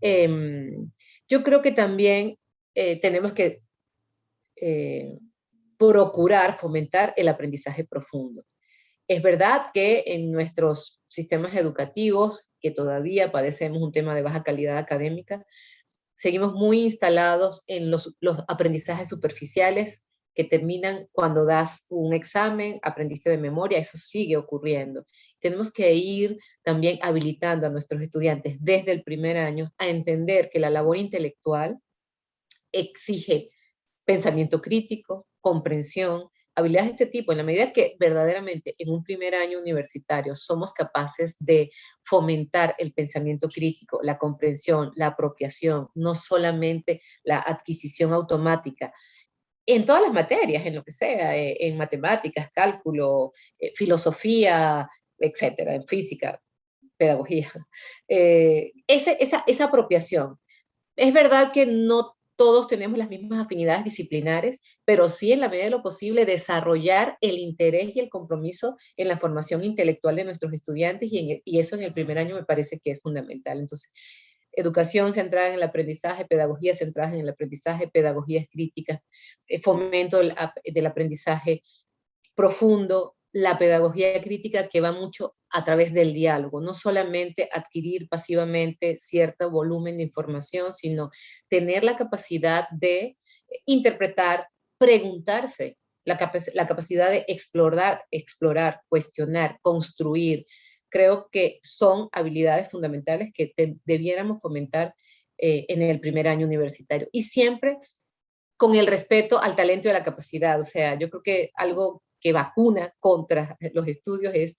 yo creo que también tenemos que procurar fomentar el aprendizaje profundo. Es verdad que en nuestros sistemas educativos, que todavía padecemos un tema de baja calidad académica, seguimos muy instalados en los aprendizajes superficiales que terminan cuando das un examen, aprendiste de memoria, eso sigue ocurriendo. Tenemos que ir también habilitando a nuestros estudiantes desde el primer año a entender que la labor intelectual exige pensamiento crítico, comprensión, habilidades de este tipo, en la medida que verdaderamente en un primer año universitario somos capaces de fomentar el pensamiento crítico, la comprensión, la apropiación, no solamente la adquisición automática, en todas las materias, en lo que sea, en matemáticas, cálculo, filosofía, etcétera, en física, pedagogía. Esa apropiación. Es verdad que no todos tenemos las mismas afinidades disciplinares, pero sí en la medida de lo posible desarrollar el interés y el compromiso en la formación intelectual de nuestros estudiantes y eso en el primer año me parece que es fundamental. Entonces, educación centrada en el aprendizaje, pedagogía centrada en el aprendizaje, pedagogías críticas, fomento del aprendizaje profundo, la pedagogía crítica que va mucho a través del diálogo, no solamente adquirir pasivamente cierto volumen de información, sino tener la capacidad de interpretar, preguntarse, la capacidad de explorar, cuestionar, construir. Creo que son habilidades fundamentales que debiéramos fomentar en el primer año universitario. Y siempre con el respeto al talento y a la capacidad. O sea, yo creo que algo que vacuna contra los estudios es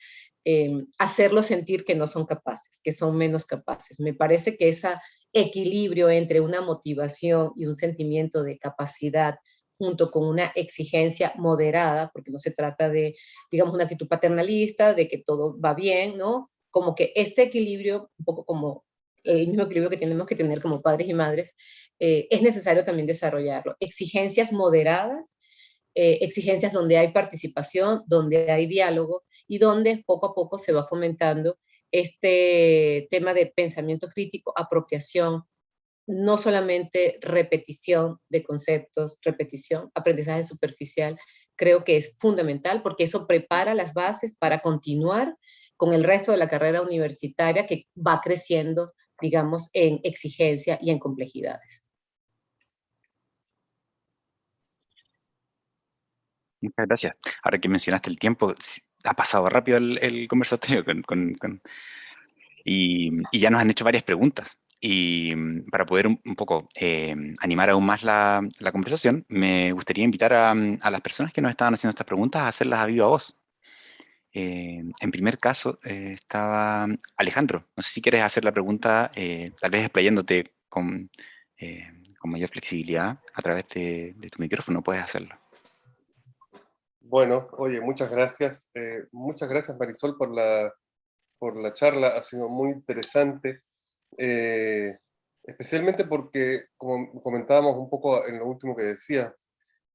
hacerlos sentir que no son capaces, que son menos capaces. Me parece que ese equilibrio entre una motivación y un sentimiento de capacidad junto con una exigencia moderada, porque no se trata de, digamos, una actitud paternalista, de que todo va bien, ¿no? Como que este equilibrio, un poco como el mismo equilibrio que tenemos que tener como padres y madres, es necesario también desarrollarlo. Exigencias moderadas, exigencias donde hay participación, donde hay diálogo y donde poco a poco se va fomentando este tema de pensamiento crítico, apropiación, no solamente repetición de conceptos, repetición, aprendizaje superficial. Creo que es fundamental porque eso prepara las bases para continuar con el resto de la carrera universitaria que va creciendo, digamos, en exigencia y en complejidades. Muchas gracias. Ahora que mencionaste el tiempo, ha pasado rápido el conversatorio y ya nos han hecho varias preguntas. Y para poder un poco animar aún más la conversación, me gustaría invitar a las personas que nos estaban haciendo estas preguntas a hacerlas a viva voz. En primer caso estaba Alejandro. No sé si quieres hacer la pregunta, tal vez explayándote con mayor flexibilidad a través de tu micrófono, puedes hacerlo. Bueno, oye, muchas gracias. Muchas gracias, Marisol, por la charla. Ha sido muy interesante, especialmente porque, como comentábamos un poco en lo último que decía,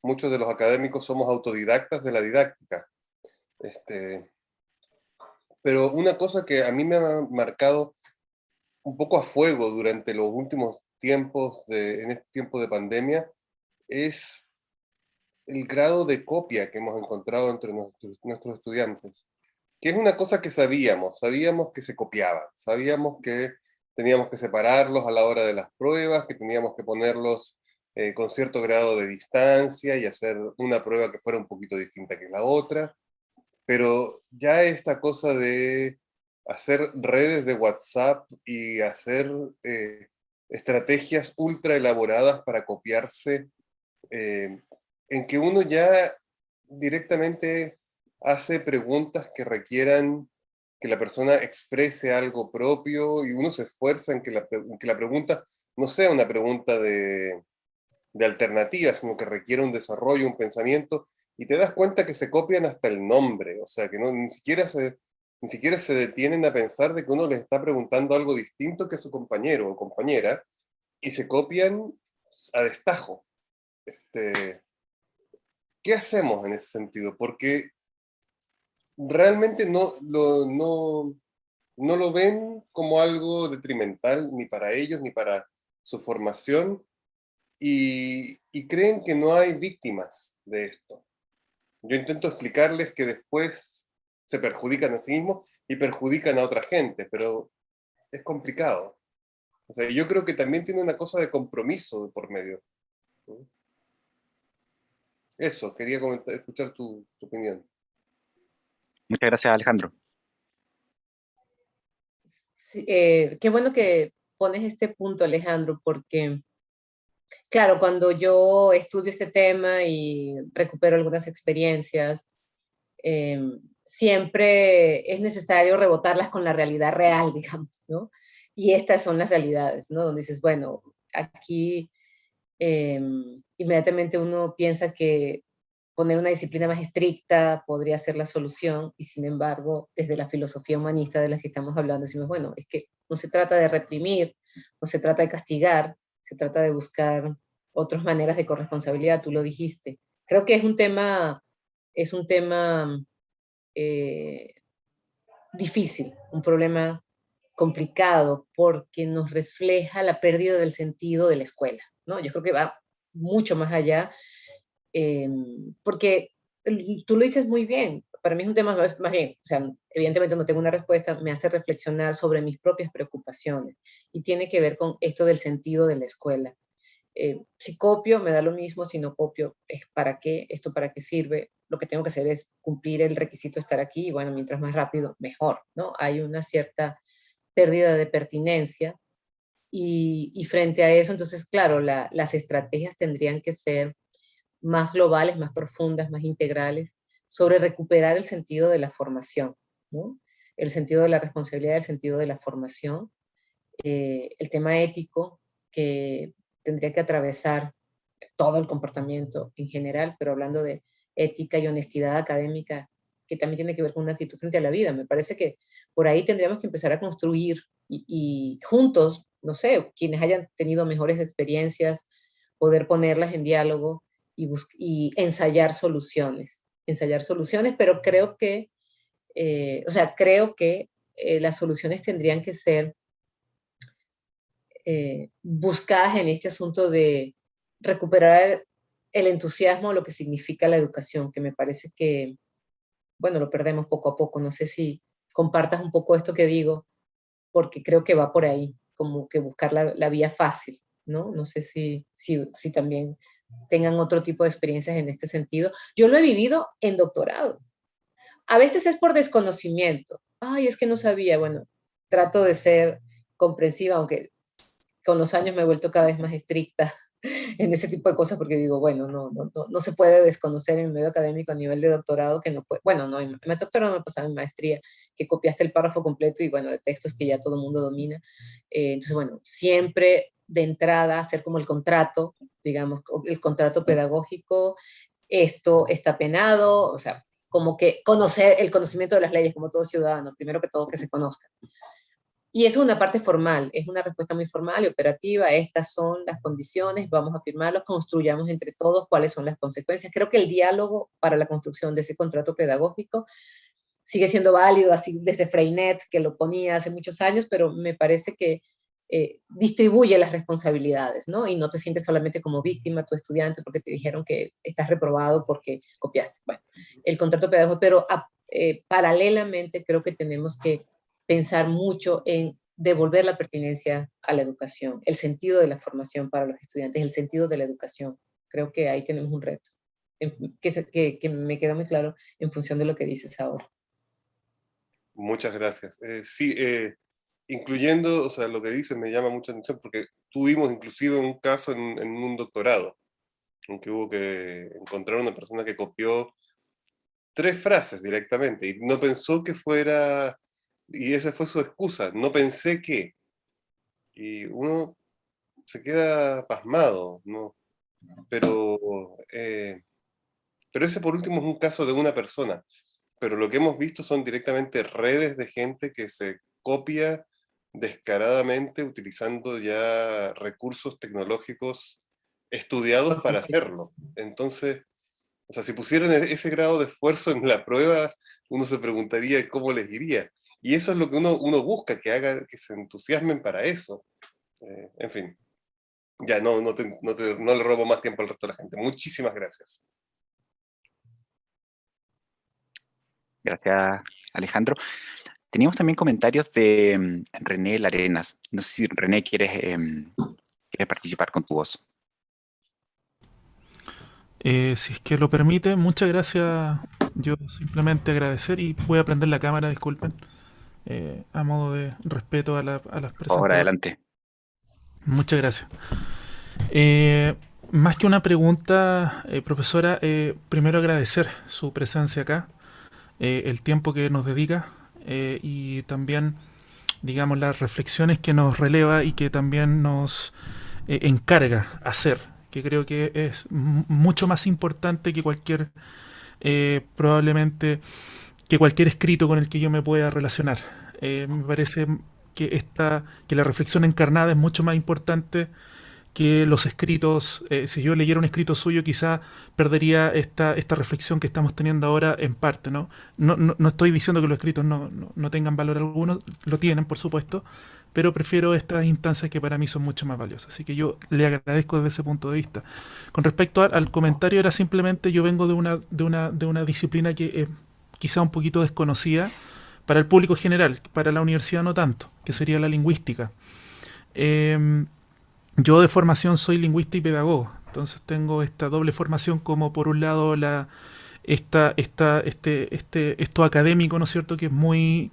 muchos de los académicos somos autodidactas de la didáctica. Pero una cosa que a mí me ha marcado un poco a fuego durante los últimos tiempos, en este tiempo de pandemia, es el grado de copia que hemos encontrado entre nuestros estudiantes, que es una cosa que sabíamos que se copiaban, sabíamos que teníamos que separarlos a la hora de las pruebas, que teníamos que ponerlos con cierto grado de distancia y hacer una prueba que fuera un poquito distinta que la otra, pero ya esta cosa de hacer redes de WhatsApp y hacer estrategias ultra elaboradas para copiarse, en que uno ya directamente hace preguntas que requieran que la persona exprese algo propio y uno se esfuerza en que la pregunta no sea una pregunta de alternativa, sino que requiera un desarrollo, un pensamiento, y te das cuenta que se copian hasta el nombre, o sea, que ni siquiera se detienen a pensar de que uno les está preguntando algo distinto que a su compañero o compañera, y se copian a destajo. ¿Qué hacemos en ese sentido? Porque realmente no lo ven como algo detrimental ni para ellos ni para su formación y creen que no hay víctimas de esto. Yo intento explicarles que después se perjudican a sí mismos y perjudican a otra gente, pero es complicado. O sea, yo creo que también tiene una cosa de compromiso por medio. Eso, quería escuchar tu opinión. Muchas gracias, Alejandro. Sí, qué bueno que pones este punto, Alejandro, porque, claro, cuando yo estudio este tema y recupero algunas experiencias, eh, siempre es necesario rebotarlas con la realidad real, digamos, ¿no? Y estas son las realidades, ¿no? Donde dices, bueno, aquí eh, inmediatamente uno piensa que poner una disciplina más estricta podría ser la solución, y sin embargo, desde la filosofía humanista de la que estamos hablando, decimos, bueno, es que no se trata de reprimir, no se trata de castigar, se trata de buscar otras maneras de corresponsabilidad, tú lo dijiste. Creo que es un tema eh, difícil, un problema complicado, porque nos refleja la pérdida del sentido de la escuela, ¿no? Yo creo que va mucho más allá, eh, porque tú lo dices muy bien, para mí es un tema más bien, o sea, evidentemente no tengo una respuesta, me hace reflexionar sobre mis propias preocupaciones, y tiene que ver con esto del sentido de la escuela. Si copio, me da lo mismo; si no copio, es para qué, esto para qué sirve. Lo que tengo que hacer es cumplir el requisito de estar aquí, y bueno, mientras más rápido, mejor, ¿no? Hay una cierta pérdida de pertinencia, y frente a eso, entonces, claro, las estrategias tendrían que ser más globales, más profundas, más integrales, sobre recuperar el sentido de la formación, ¿no? El sentido de la responsabilidad, el sentido de la formación, el tema ético, que tendría que atravesar todo el comportamiento en general, pero hablando de ética y honestidad académica, que también tiene que ver con una actitud frente a la vida. Me parece que por ahí tendríamos que empezar a construir, y juntos, no sé, quienes hayan tenido mejores experiencias, poder ponerlas en diálogo y ensayar soluciones, pero creo que, o sea, creo que las soluciones tendrían que ser buscadas en este asunto de recuperar el entusiasmo, lo que significa la educación, que me parece que, bueno, lo perdemos poco a poco. No sé si compartas un poco esto que digo, porque creo que va por ahí, como que buscar la vía fácil, ¿no? No sé si también tengan otro tipo de experiencias en este sentido. Yo lo he vivido en doctorado. A veces es por desconocimiento. Ay, es que no sabía. Bueno, trato de ser comprensiva, aunque con los años me he vuelto cada vez más estricta en ese tipo de cosas, porque digo, bueno, no se puede desconocer en el medio académico a nivel de doctorado, que no puede, bueno, no, en mi doctorado me pasaba en maestría, que copiaste el párrafo completo y bueno, de textos que ya todo el mundo domina. Entonces, bueno, siempre de entrada hacer como el contrato, digamos, el contrato pedagógico, esto está penado, o sea, como que conocer el conocimiento de las leyes como todo ciudadano, primero que todo que se conozca. Y eso es una parte formal, es una respuesta muy formal y operativa. Estas son las condiciones, vamos a firmarlos, construyamos entre todos cuáles son las consecuencias. Creo que el diálogo para la construcción de ese contrato pedagógico sigue siendo válido, así desde Freinet, que lo ponía hace muchos años, pero me parece que distribuye las responsabilidades, ¿no? Y no te sientes solamente como víctima, tu estudiante, porque te dijeron que estás reprobado porque copiaste. Bueno, el contrato pedagógico, pero paralelamente creo que tenemos que pensar mucho en devolver la pertinencia a la educación, el sentido de la formación para los estudiantes, el sentido de la educación. Creo que ahí tenemos un reto, que me queda muy claro en función de lo que dices ahora. Muchas gracias. Sí, incluyendo, o sea, lo que dices me llama mucha atención porque tuvimos inclusive un caso en un doctorado, en que hubo que encontrar una persona que copió 3 frases directamente y no pensó que fuera, y esa fue su excusa, no pensé que, y uno se queda pasmado, ¿no? Pero ese por último es un caso de una persona, pero lo que hemos visto son directamente redes de gente que se copia descaradamente utilizando ya recursos tecnológicos estudiados Por para supuesto. hacerlo. Entonces, o sea, si pusieran ese grado de esfuerzo en la prueba, uno se preguntaría cómo les iría. Y eso es lo que uno busca, que haga, que se entusiasmen para eso. En fin, ya no le robo más tiempo al resto de la gente. Muchísimas gracias. Gracias, Alejandro. Teníamos también comentarios de René Larenas. No sé si René quieres participar con tu voz. Si es que lo permite, muchas gracias. Yo simplemente agradecer y voy a prender la cámara, disculpen, a modo de respeto a las Por favor, presentadoras. adelante. Muchas gracias. Más que una pregunta, profesora, primero agradecer su presencia acá, el tiempo que nos dedica y también, digamos, las reflexiones que nos releva y que también nos encarga hacer, que creo que es mucho más importante que cualquier, probablemente, que cualquier escrito con el que yo me pueda relacionar. Me parece que la reflexión encarnada es mucho más importante que los escritos. Si yo leyera un escrito suyo, quizá perdería esta reflexión que estamos teniendo ahora en parte, ¿no? No estoy diciendo que los escritos no tengan valor alguno, lo tienen, por supuesto, pero prefiero estas instancias que para mí son mucho más valiosas. Así que yo le agradezco desde ese punto de vista. Con respecto al comentario, era simplemente, yo vengo de una disciplina que es quizá un poquito desconocida para el público general, para la universidad no tanto, que sería la lingüística. Em, yo de formación soy lingüista y pedagogo, entonces tengo esta doble formación como por un lado esto académico, ¿no es cierto?, que es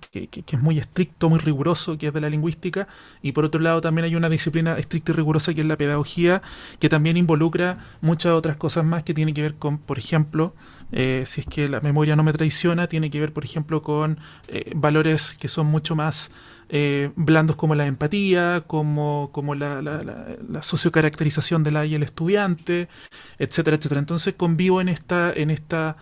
que es muy estricto, muy riguroso, que es de la lingüística, y por otro lado también hay una disciplina estricta y rigurosa que es la pedagogía, que también involucra muchas otras cosas más que tienen que ver con, por ejemplo, si es que la memoria no me traiciona, tiene que ver, por ejemplo, con valores que son mucho más blandos como la empatía, como la sociocaracterización de la y el estudiante, etcétera, etcétera. Entonces convivo en esta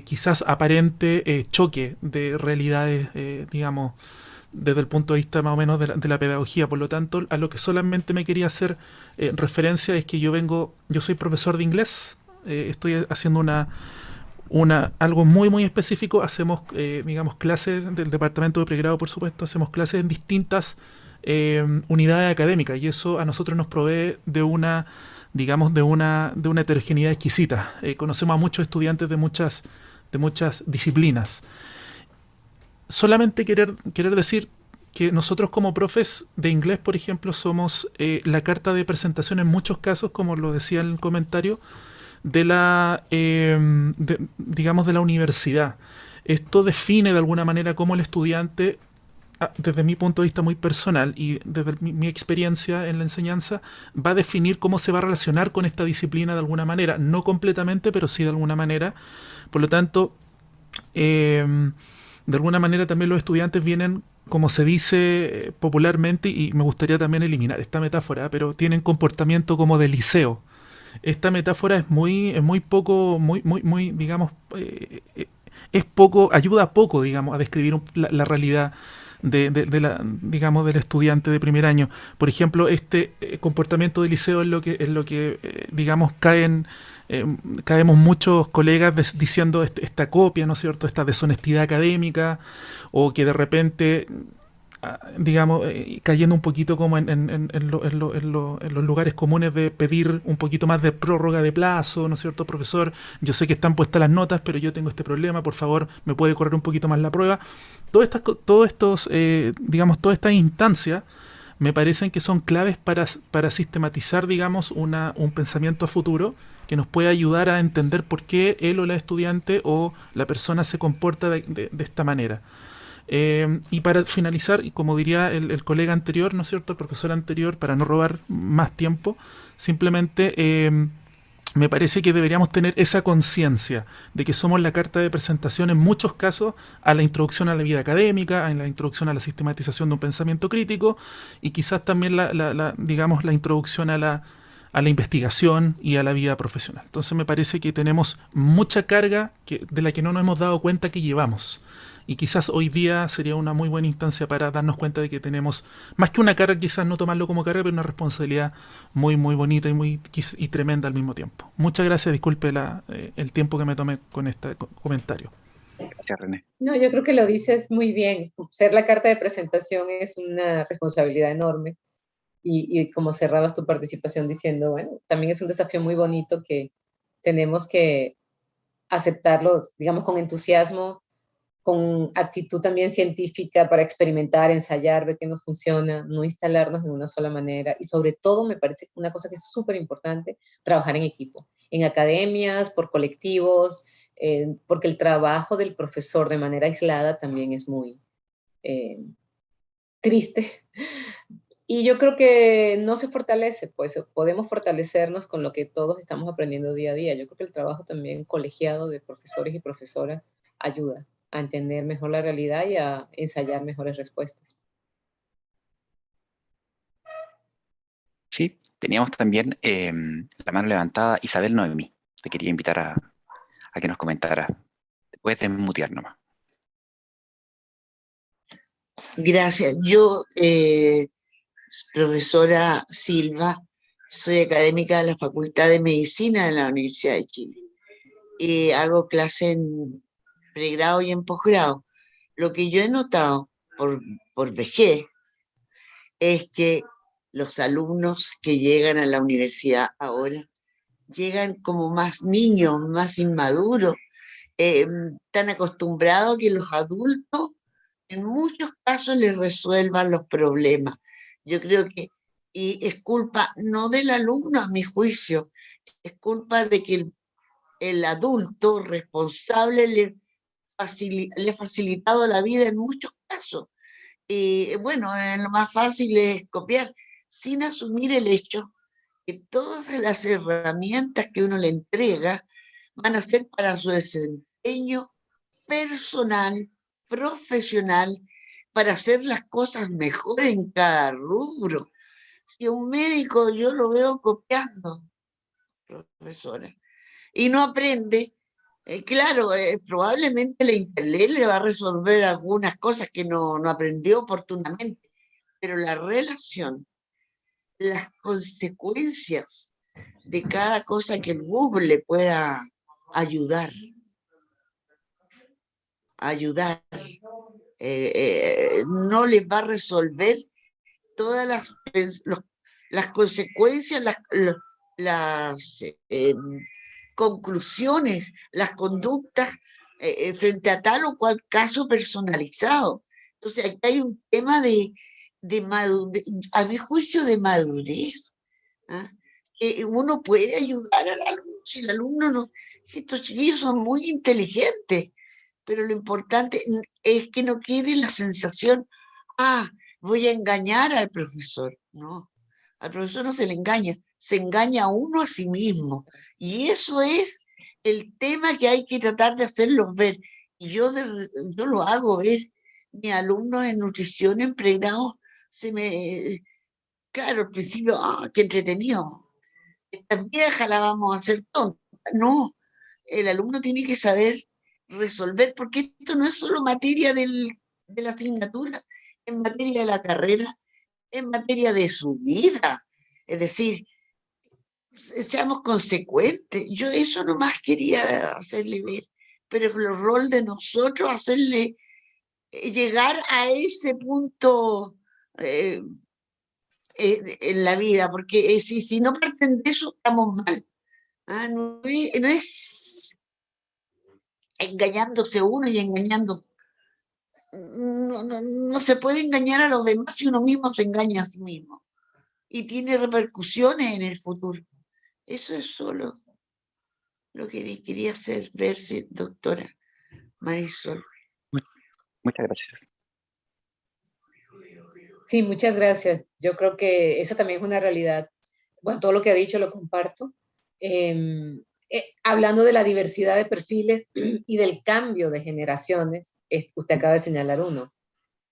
quizás aparente choque de realidades, digamos, desde el punto de vista más o menos de la pedagogía. Por lo tanto, a lo que solamente me quería hacer referencia es que yo soy profesor de inglés, estoy haciendo algo muy muy específico. Hacemos digamos clases del departamento de pregrado, por supuesto, hacemos clases en distintas unidades académicas, y eso a nosotros nos provee de una, digamos, de una heterogeneidad exquisita. Conocemos a muchos estudiantes de muchas disciplinas. Solamente querer decir que nosotros como profes de inglés, por ejemplo, somos la carta de presentación en muchos casos, como lo decía en el comentario, digamos, de la universidad. Esto define de alguna manera cómo el estudiante, desde mi punto de vista muy personal y desde mi experiencia en la enseñanza, va a definir cómo se va a relacionar con esta disciplina de alguna manera. No completamente, pero sí de alguna manera. Por lo tanto, de alguna manera también los estudiantes vienen, como se dice popularmente, y me gustaría también eliminar esta metáfora, pero tienen comportamiento como de liceo. Esta metáfora es muy poco, muy, digamos, es poco, ayuda poco, digamos, a describir la realidad digamos, del estudiante de primer año. Por ejemplo, este comportamiento de liceo es lo que digamos, caemos muchos colegas diciendo esta copia, ¿no es cierto?, esta deshonestidad académica, o que de repente digamos, cayendo un poquito como en los lugares comunes de pedir un poquito más de prórroga de plazo, ¿no es cierto, profesor? Yo sé que están puestas las notas, pero yo tengo este problema, por favor, ¿me puede correr un poquito más la prueba? Todos estos, digamos, todas estas instancias me parecen que son claves para sistematizar, digamos, un pensamiento a futuro que nos puede ayudar a entender por qué él o la estudiante o la persona se comporta de esta manera. Y para finalizar, y como diría el colega anterior, ¿no es cierto?, el profesor anterior, para no robar más tiempo, simplemente me parece que deberíamos tener esa conciencia de que somos la carta de presentación en muchos casos a la introducción a la vida académica, a la introducción a la sistematización de un pensamiento crítico, y quizás también digamos, la introducción a la investigación y a la vida profesional. Entonces me parece que tenemos mucha carga de la que no nos hemos dado cuenta que llevamos. Y quizás hoy día sería una muy buena instancia para darnos cuenta de que tenemos, más que una carga, quizás no tomarlo como carga, pero una responsabilidad muy, muy bonita y tremenda al mismo tiempo. Muchas gracias, disculpe el tiempo que me tomé con este comentario. Gracias, René. No, yo creo que lo dices muy bien. Ser la carta de presentación es una responsabilidad enorme. Y como cerrabas tu participación diciendo, bueno, también es un desafío muy bonito que tenemos que aceptarlo, digamos, con entusiasmo, con actitud también científica para experimentar, ensayar, ver qué nos funciona, no instalarnos en una sola manera. Y sobre todo me parece una cosa que es súper importante, trabajar en equipo, en academias, por colectivos, porque el trabajo del profesor de manera aislada también es muy triste. Y yo creo que no se fortalece, pues podemos fortalecernos con lo que todos estamos aprendiendo día a día. Yo creo que el trabajo también colegiado de profesores y profesoras ayuda a entender mejor la realidad y a ensayar mejores respuestas. Sí, teníamos también la mano levantada Isabel Noemí. Te quería invitar a que nos comentara. Te puedes desmutear nomás. Gracias. Yo, profesora Silva, soy académica de la Facultad de Medicina de la Universidad de Chile. Hago clase en pregrado y en posgrado. Lo que yo he notado por vejez es que los alumnos que llegan a la universidad ahora llegan como más niños, más inmaduros, tan acostumbrados a que los adultos en muchos casos les resuelvan los problemas. Yo creo que, y es culpa no del alumno, a mi juicio, es culpa de que el adulto responsable le ha facilitado la vida en muchos casos. Y bueno, lo más fácil es copiar, sin asumir el hecho que todas las herramientas que uno le entrega van a ser para su desempeño personal, profesional, para hacer las cosas mejor en cada rubro. Si un médico yo lo veo copiando, profesora, y no aprende, claro, probablemente la internet le va a resolver algunas cosas que no aprendió oportunamente, pero la relación, las consecuencias de cada cosa que el Google le pueda ayudar, no les va a resolver todas las consecuencias, las conclusiones, las conductas frente a tal o cual caso personalizado. Entonces, aquí hay un tema a mi juicio, de madurez. ¿Ah? Que uno puede ayudar al alumno, si el alumno no, si estos chiquillos son muy inteligentes, pero lo importante es que no quede la sensación, voy a engañar al profesor. No, al profesor no se le engaña, se engaña a uno a sí mismo. Y eso es el tema que hay que tratar de hacerlos ver. Y yo lo hago ver. Mis alumnos en nutrición, en pregrado, claro, al principio, qué entretenido. Esta vieja la vamos a hacer tonta. No, el alumno tiene que saber resolver, porque esto no es solo materia de la asignatura, es materia de la carrera, es materia de su vida. Es decir, seamos consecuentes. Yo eso nomás quería hacerle ver, pero el rol de nosotros hacerle llegar a ese punto en la vida, porque si no parten de eso, estamos mal. No es engañándose uno y engañando. No se puede engañar a los demás si uno mismo se engaña a sí mismo. Y tiene repercusiones en el futuro. Eso es solo lo que quería hacer, verse, doctora Marisol. Muchas gracias. Sí, muchas gracias. Yo creo que eso también es una realidad. Bueno, todo lo que ha dicho lo comparto. Hablando de la diversidad de perfiles y del cambio de generaciones, usted acaba de señalar uno.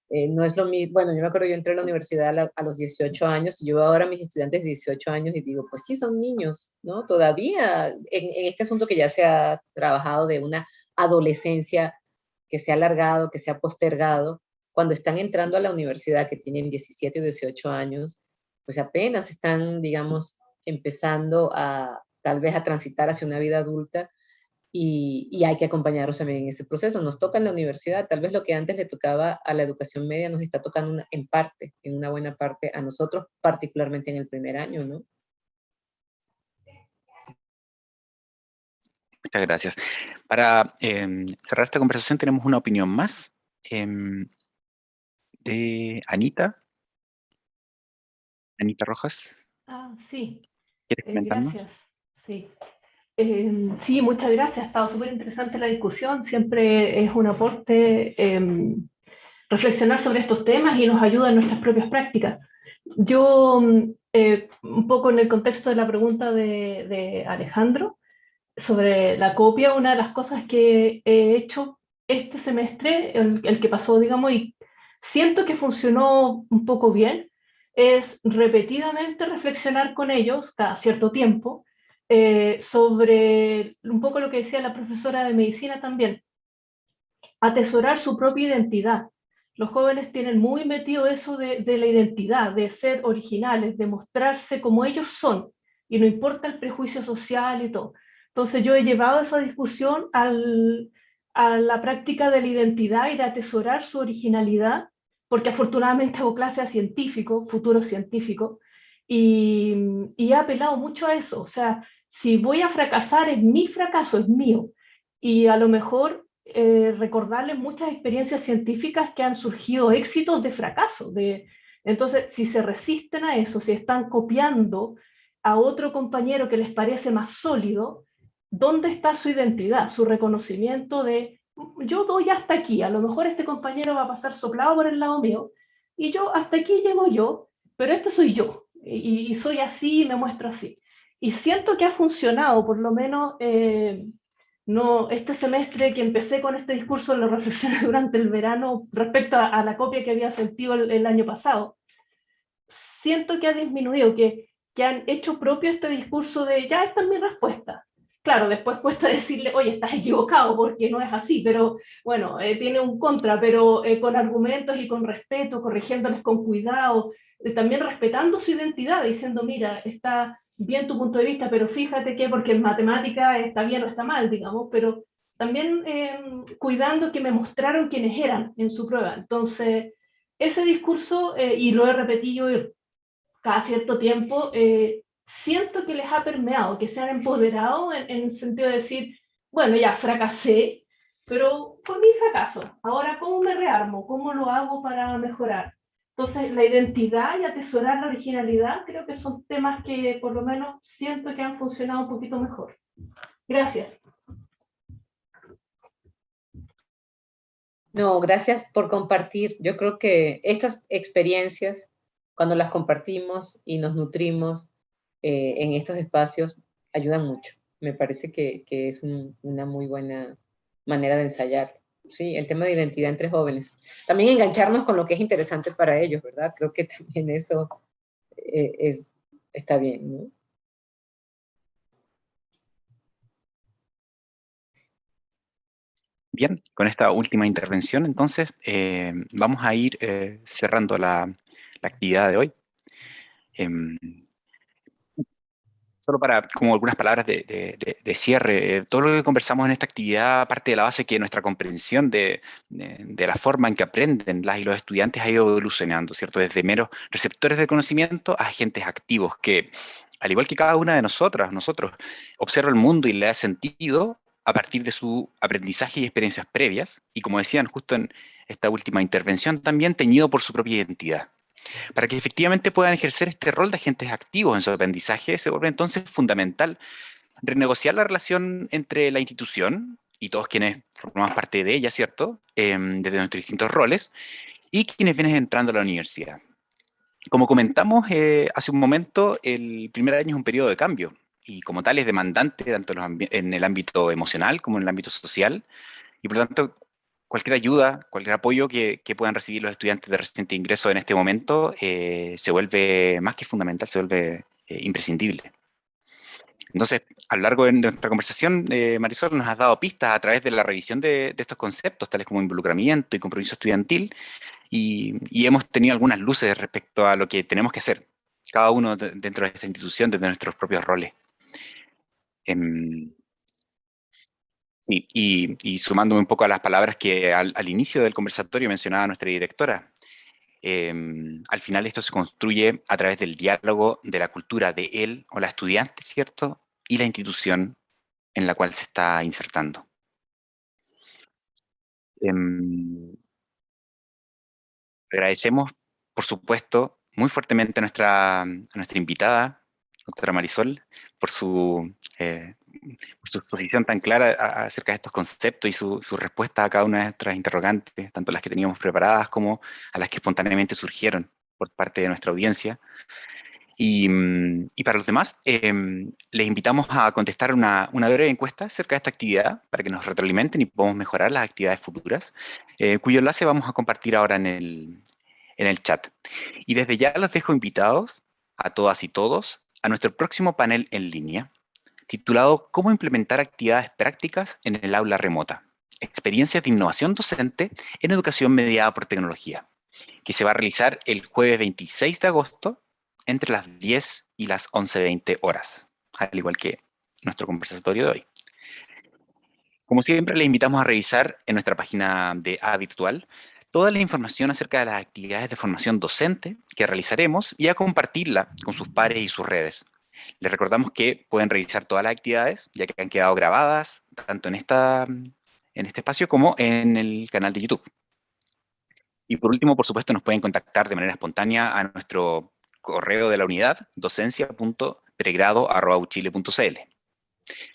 No es lo mismo, bueno, yo me acuerdo, yo entré a la universidad a los 18 años, y yo veo ahora a mis estudiantes de 18 años y digo, pues sí, son niños, ¿no? Todavía en este asunto que ya se ha trabajado de una adolescencia que se ha alargado, que se ha postergado, cuando están entrando a la universidad, que tienen 17 o 18 años, pues apenas están, digamos, empezando tal vez a transitar hacia una vida adulta, y hay que acompañarlos también en ese proceso. Nos toca en la universidad, tal vez lo que antes le tocaba a la educación media nos está tocando en parte, en una buena parte a nosotros, particularmente en el primer año, ¿no? Muchas gracias. Para cerrar esta conversación tenemos una opinión más de Anita. Anita Rojas, Sí, ¿quieres comentarnos? gracias. Sí. Sí, muchas gracias. Ha estado súper interesante la discusión. Siempre es un aporte reflexionar sobre estos temas y nos ayuda en nuestras propias prácticas. Yo, un poco en el contexto de la pregunta de Alejandro sobre la copia, una de las cosas que he hecho este semestre, el que pasó, digamos, y siento que funcionó un poco bien, es repetidamente reflexionar con ellos cada cierto tiempo sobre un poco lo que decía la profesora de medicina también, atesorar su propia identidad. Los jóvenes tienen muy metido eso de la identidad, de ser originales, de mostrarse como ellos son, y no importa el prejuicio social y todo. Entonces yo he llevado esa discusión a la práctica de la identidad y de atesorar su originalidad, porque afortunadamente hago clase a científicos, futuros científicos, y he apelado mucho a eso. O sea, si voy a fracasar, es mi fracaso, es mío. Y a lo mejor recordarles muchas experiencias científicas que han surgido éxitos de fracaso. Entonces, si se resisten a eso, si están copiando a otro compañero que les parece más sólido, ¿dónde está su identidad, su reconocimiento de yo doy hasta aquí? A lo mejor este compañero va a pasar soplado por el lado mío y yo hasta aquí llego yo, pero este soy yo y soy así y me muestro así. Y siento que ha funcionado, por lo menos no, este semestre que empecé con este discurso lo reflexioné durante el verano respecto a la copia que había sentido el año pasado. Siento que ha disminuido, que han hecho propio este discurso de ya esta es mi respuesta. Claro, después cuesta decirle, oye, estás equivocado porque no es así, pero bueno, tiene un contra, pero con argumentos y con respeto, corrigiéndoles con cuidado, también respetando su identidad, diciendo, mira, está bien tu punto de vista, pero fíjate que porque en matemática está bien o está mal, digamos, pero también cuidando que me mostraron quiénes eran en su prueba. Entonces, ese discurso, y lo he repetido cada cierto tiempo, siento que les ha permeado, que se han empoderado en el sentido de decir, bueno, ya fracasé, pero fue mi fracaso. Ahora, ¿cómo me rearmo? ¿Cómo lo hago para mejorar? Entonces, la identidad y atesorar la originalidad creo que son temas que por lo menos siento que han funcionado un poquito mejor. Gracias. No, gracias por compartir. Yo creo que estas experiencias, cuando las compartimos y nos nutrimos en estos espacios, ayudan mucho. Me parece que es una muy buena manera de ensayar. Sí, el tema de identidad entre jóvenes. También engancharnos con lo que es interesante para ellos, ¿verdad? Creo que también eso está bien, ¿no? Bien, con esta última intervención, entonces, vamos a ir cerrando la actividad de hoy. Solo para, como algunas palabras de cierre, todo lo que conversamos en esta actividad parte de la base que nuestra comprensión de la forma en que aprenden las y los estudiantes ha ido evolucionando, ¿cierto? Desde meros receptores de conocimiento a agentes activos que, al igual que cada una de nosotros, observa el mundo y le da sentido a partir de su aprendizaje y experiencias previas, y como decían justo en esta última intervención, también teñido por su propia identidad. Para que efectivamente puedan ejercer este rol de agentes activos en su aprendizaje, se vuelve entonces fundamental renegociar la relación entre la institución y todos quienes formamos parte de ella, ¿cierto? Desde nuestros distintos roles, y quienes vienen entrando a la universidad. Como comentamos hace un momento, el primer año es un periodo de cambio, y como tal es demandante tanto en el ámbito emocional como en el ámbito social, y por lo tanto cualquier ayuda, cualquier apoyo que puedan recibir los estudiantes de reciente ingreso en este momento se vuelve más que fundamental, se vuelve imprescindible. Entonces, a lo largo de nuestra conversación, Marisol, nos has dado pistas a través de la revisión de estos conceptos, tales como involucramiento y compromiso estudiantil, y hemos tenido algunas luces respecto a lo que tenemos que hacer, cada uno dentro de esta institución, desde nuestros propios roles. Sí, y sumándome un poco a las palabras que al inicio del conversatorio mencionaba nuestra directora, al final esto se construye a través del diálogo de la cultura de él o la estudiante, ¿cierto? Y la institución en la cual se está insertando. Agradecemos, por supuesto, muy fuertemente a nuestra invitada, doctora Marisol, por por su exposición tan clara acerca de estos conceptos y su respuesta a cada una de nuestras interrogantes, tanto las que teníamos preparadas como a las que espontáneamente surgieron por parte de nuestra audiencia. Y para los demás, les invitamos a contestar una breve encuesta acerca de esta actividad para que nos retroalimenten y podamos mejorar las actividades futuras, cuyo enlace vamos a compartir ahora en el chat. Y desde ya los dejo invitados a todas y todos a nuestro próximo panel en línea, titulado ¿Cómo implementar actividades prácticas en el aula remota? Experiencias de innovación docente en educación mediada por tecnología, que se va a realizar el jueves 26 de agosto entre las 10 y las 11:20 horas, al igual que nuestro conversatorio de hoy. Como siempre, les invitamos a revisar en nuestra página de A Virtual toda la información acerca de las actividades de formación docente que realizaremos y a compartirla con sus pares y sus redes. Les recordamos que pueden revisar todas las actividades, ya que han quedado grabadas tanto en este espacio como en el canal de YouTube. Y por último, por supuesto, nos pueden contactar de manera espontánea a nuestro correo de la unidad, docencia.pregrado@uchile.cl.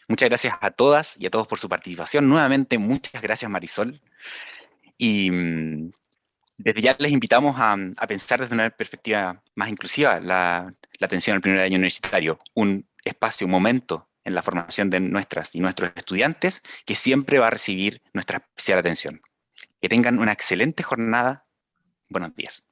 Muchas gracias a todas y a todos por su participación. Nuevamente, muchas gracias, Marisol. Y desde ya les invitamos a pensar desde una perspectiva más inclusiva la atención al primer año universitario, un espacio, un momento en la formación de nuestras y nuestros estudiantes que siempre va a recibir nuestra especial atención. Que tengan una excelente jornada. Buenos días.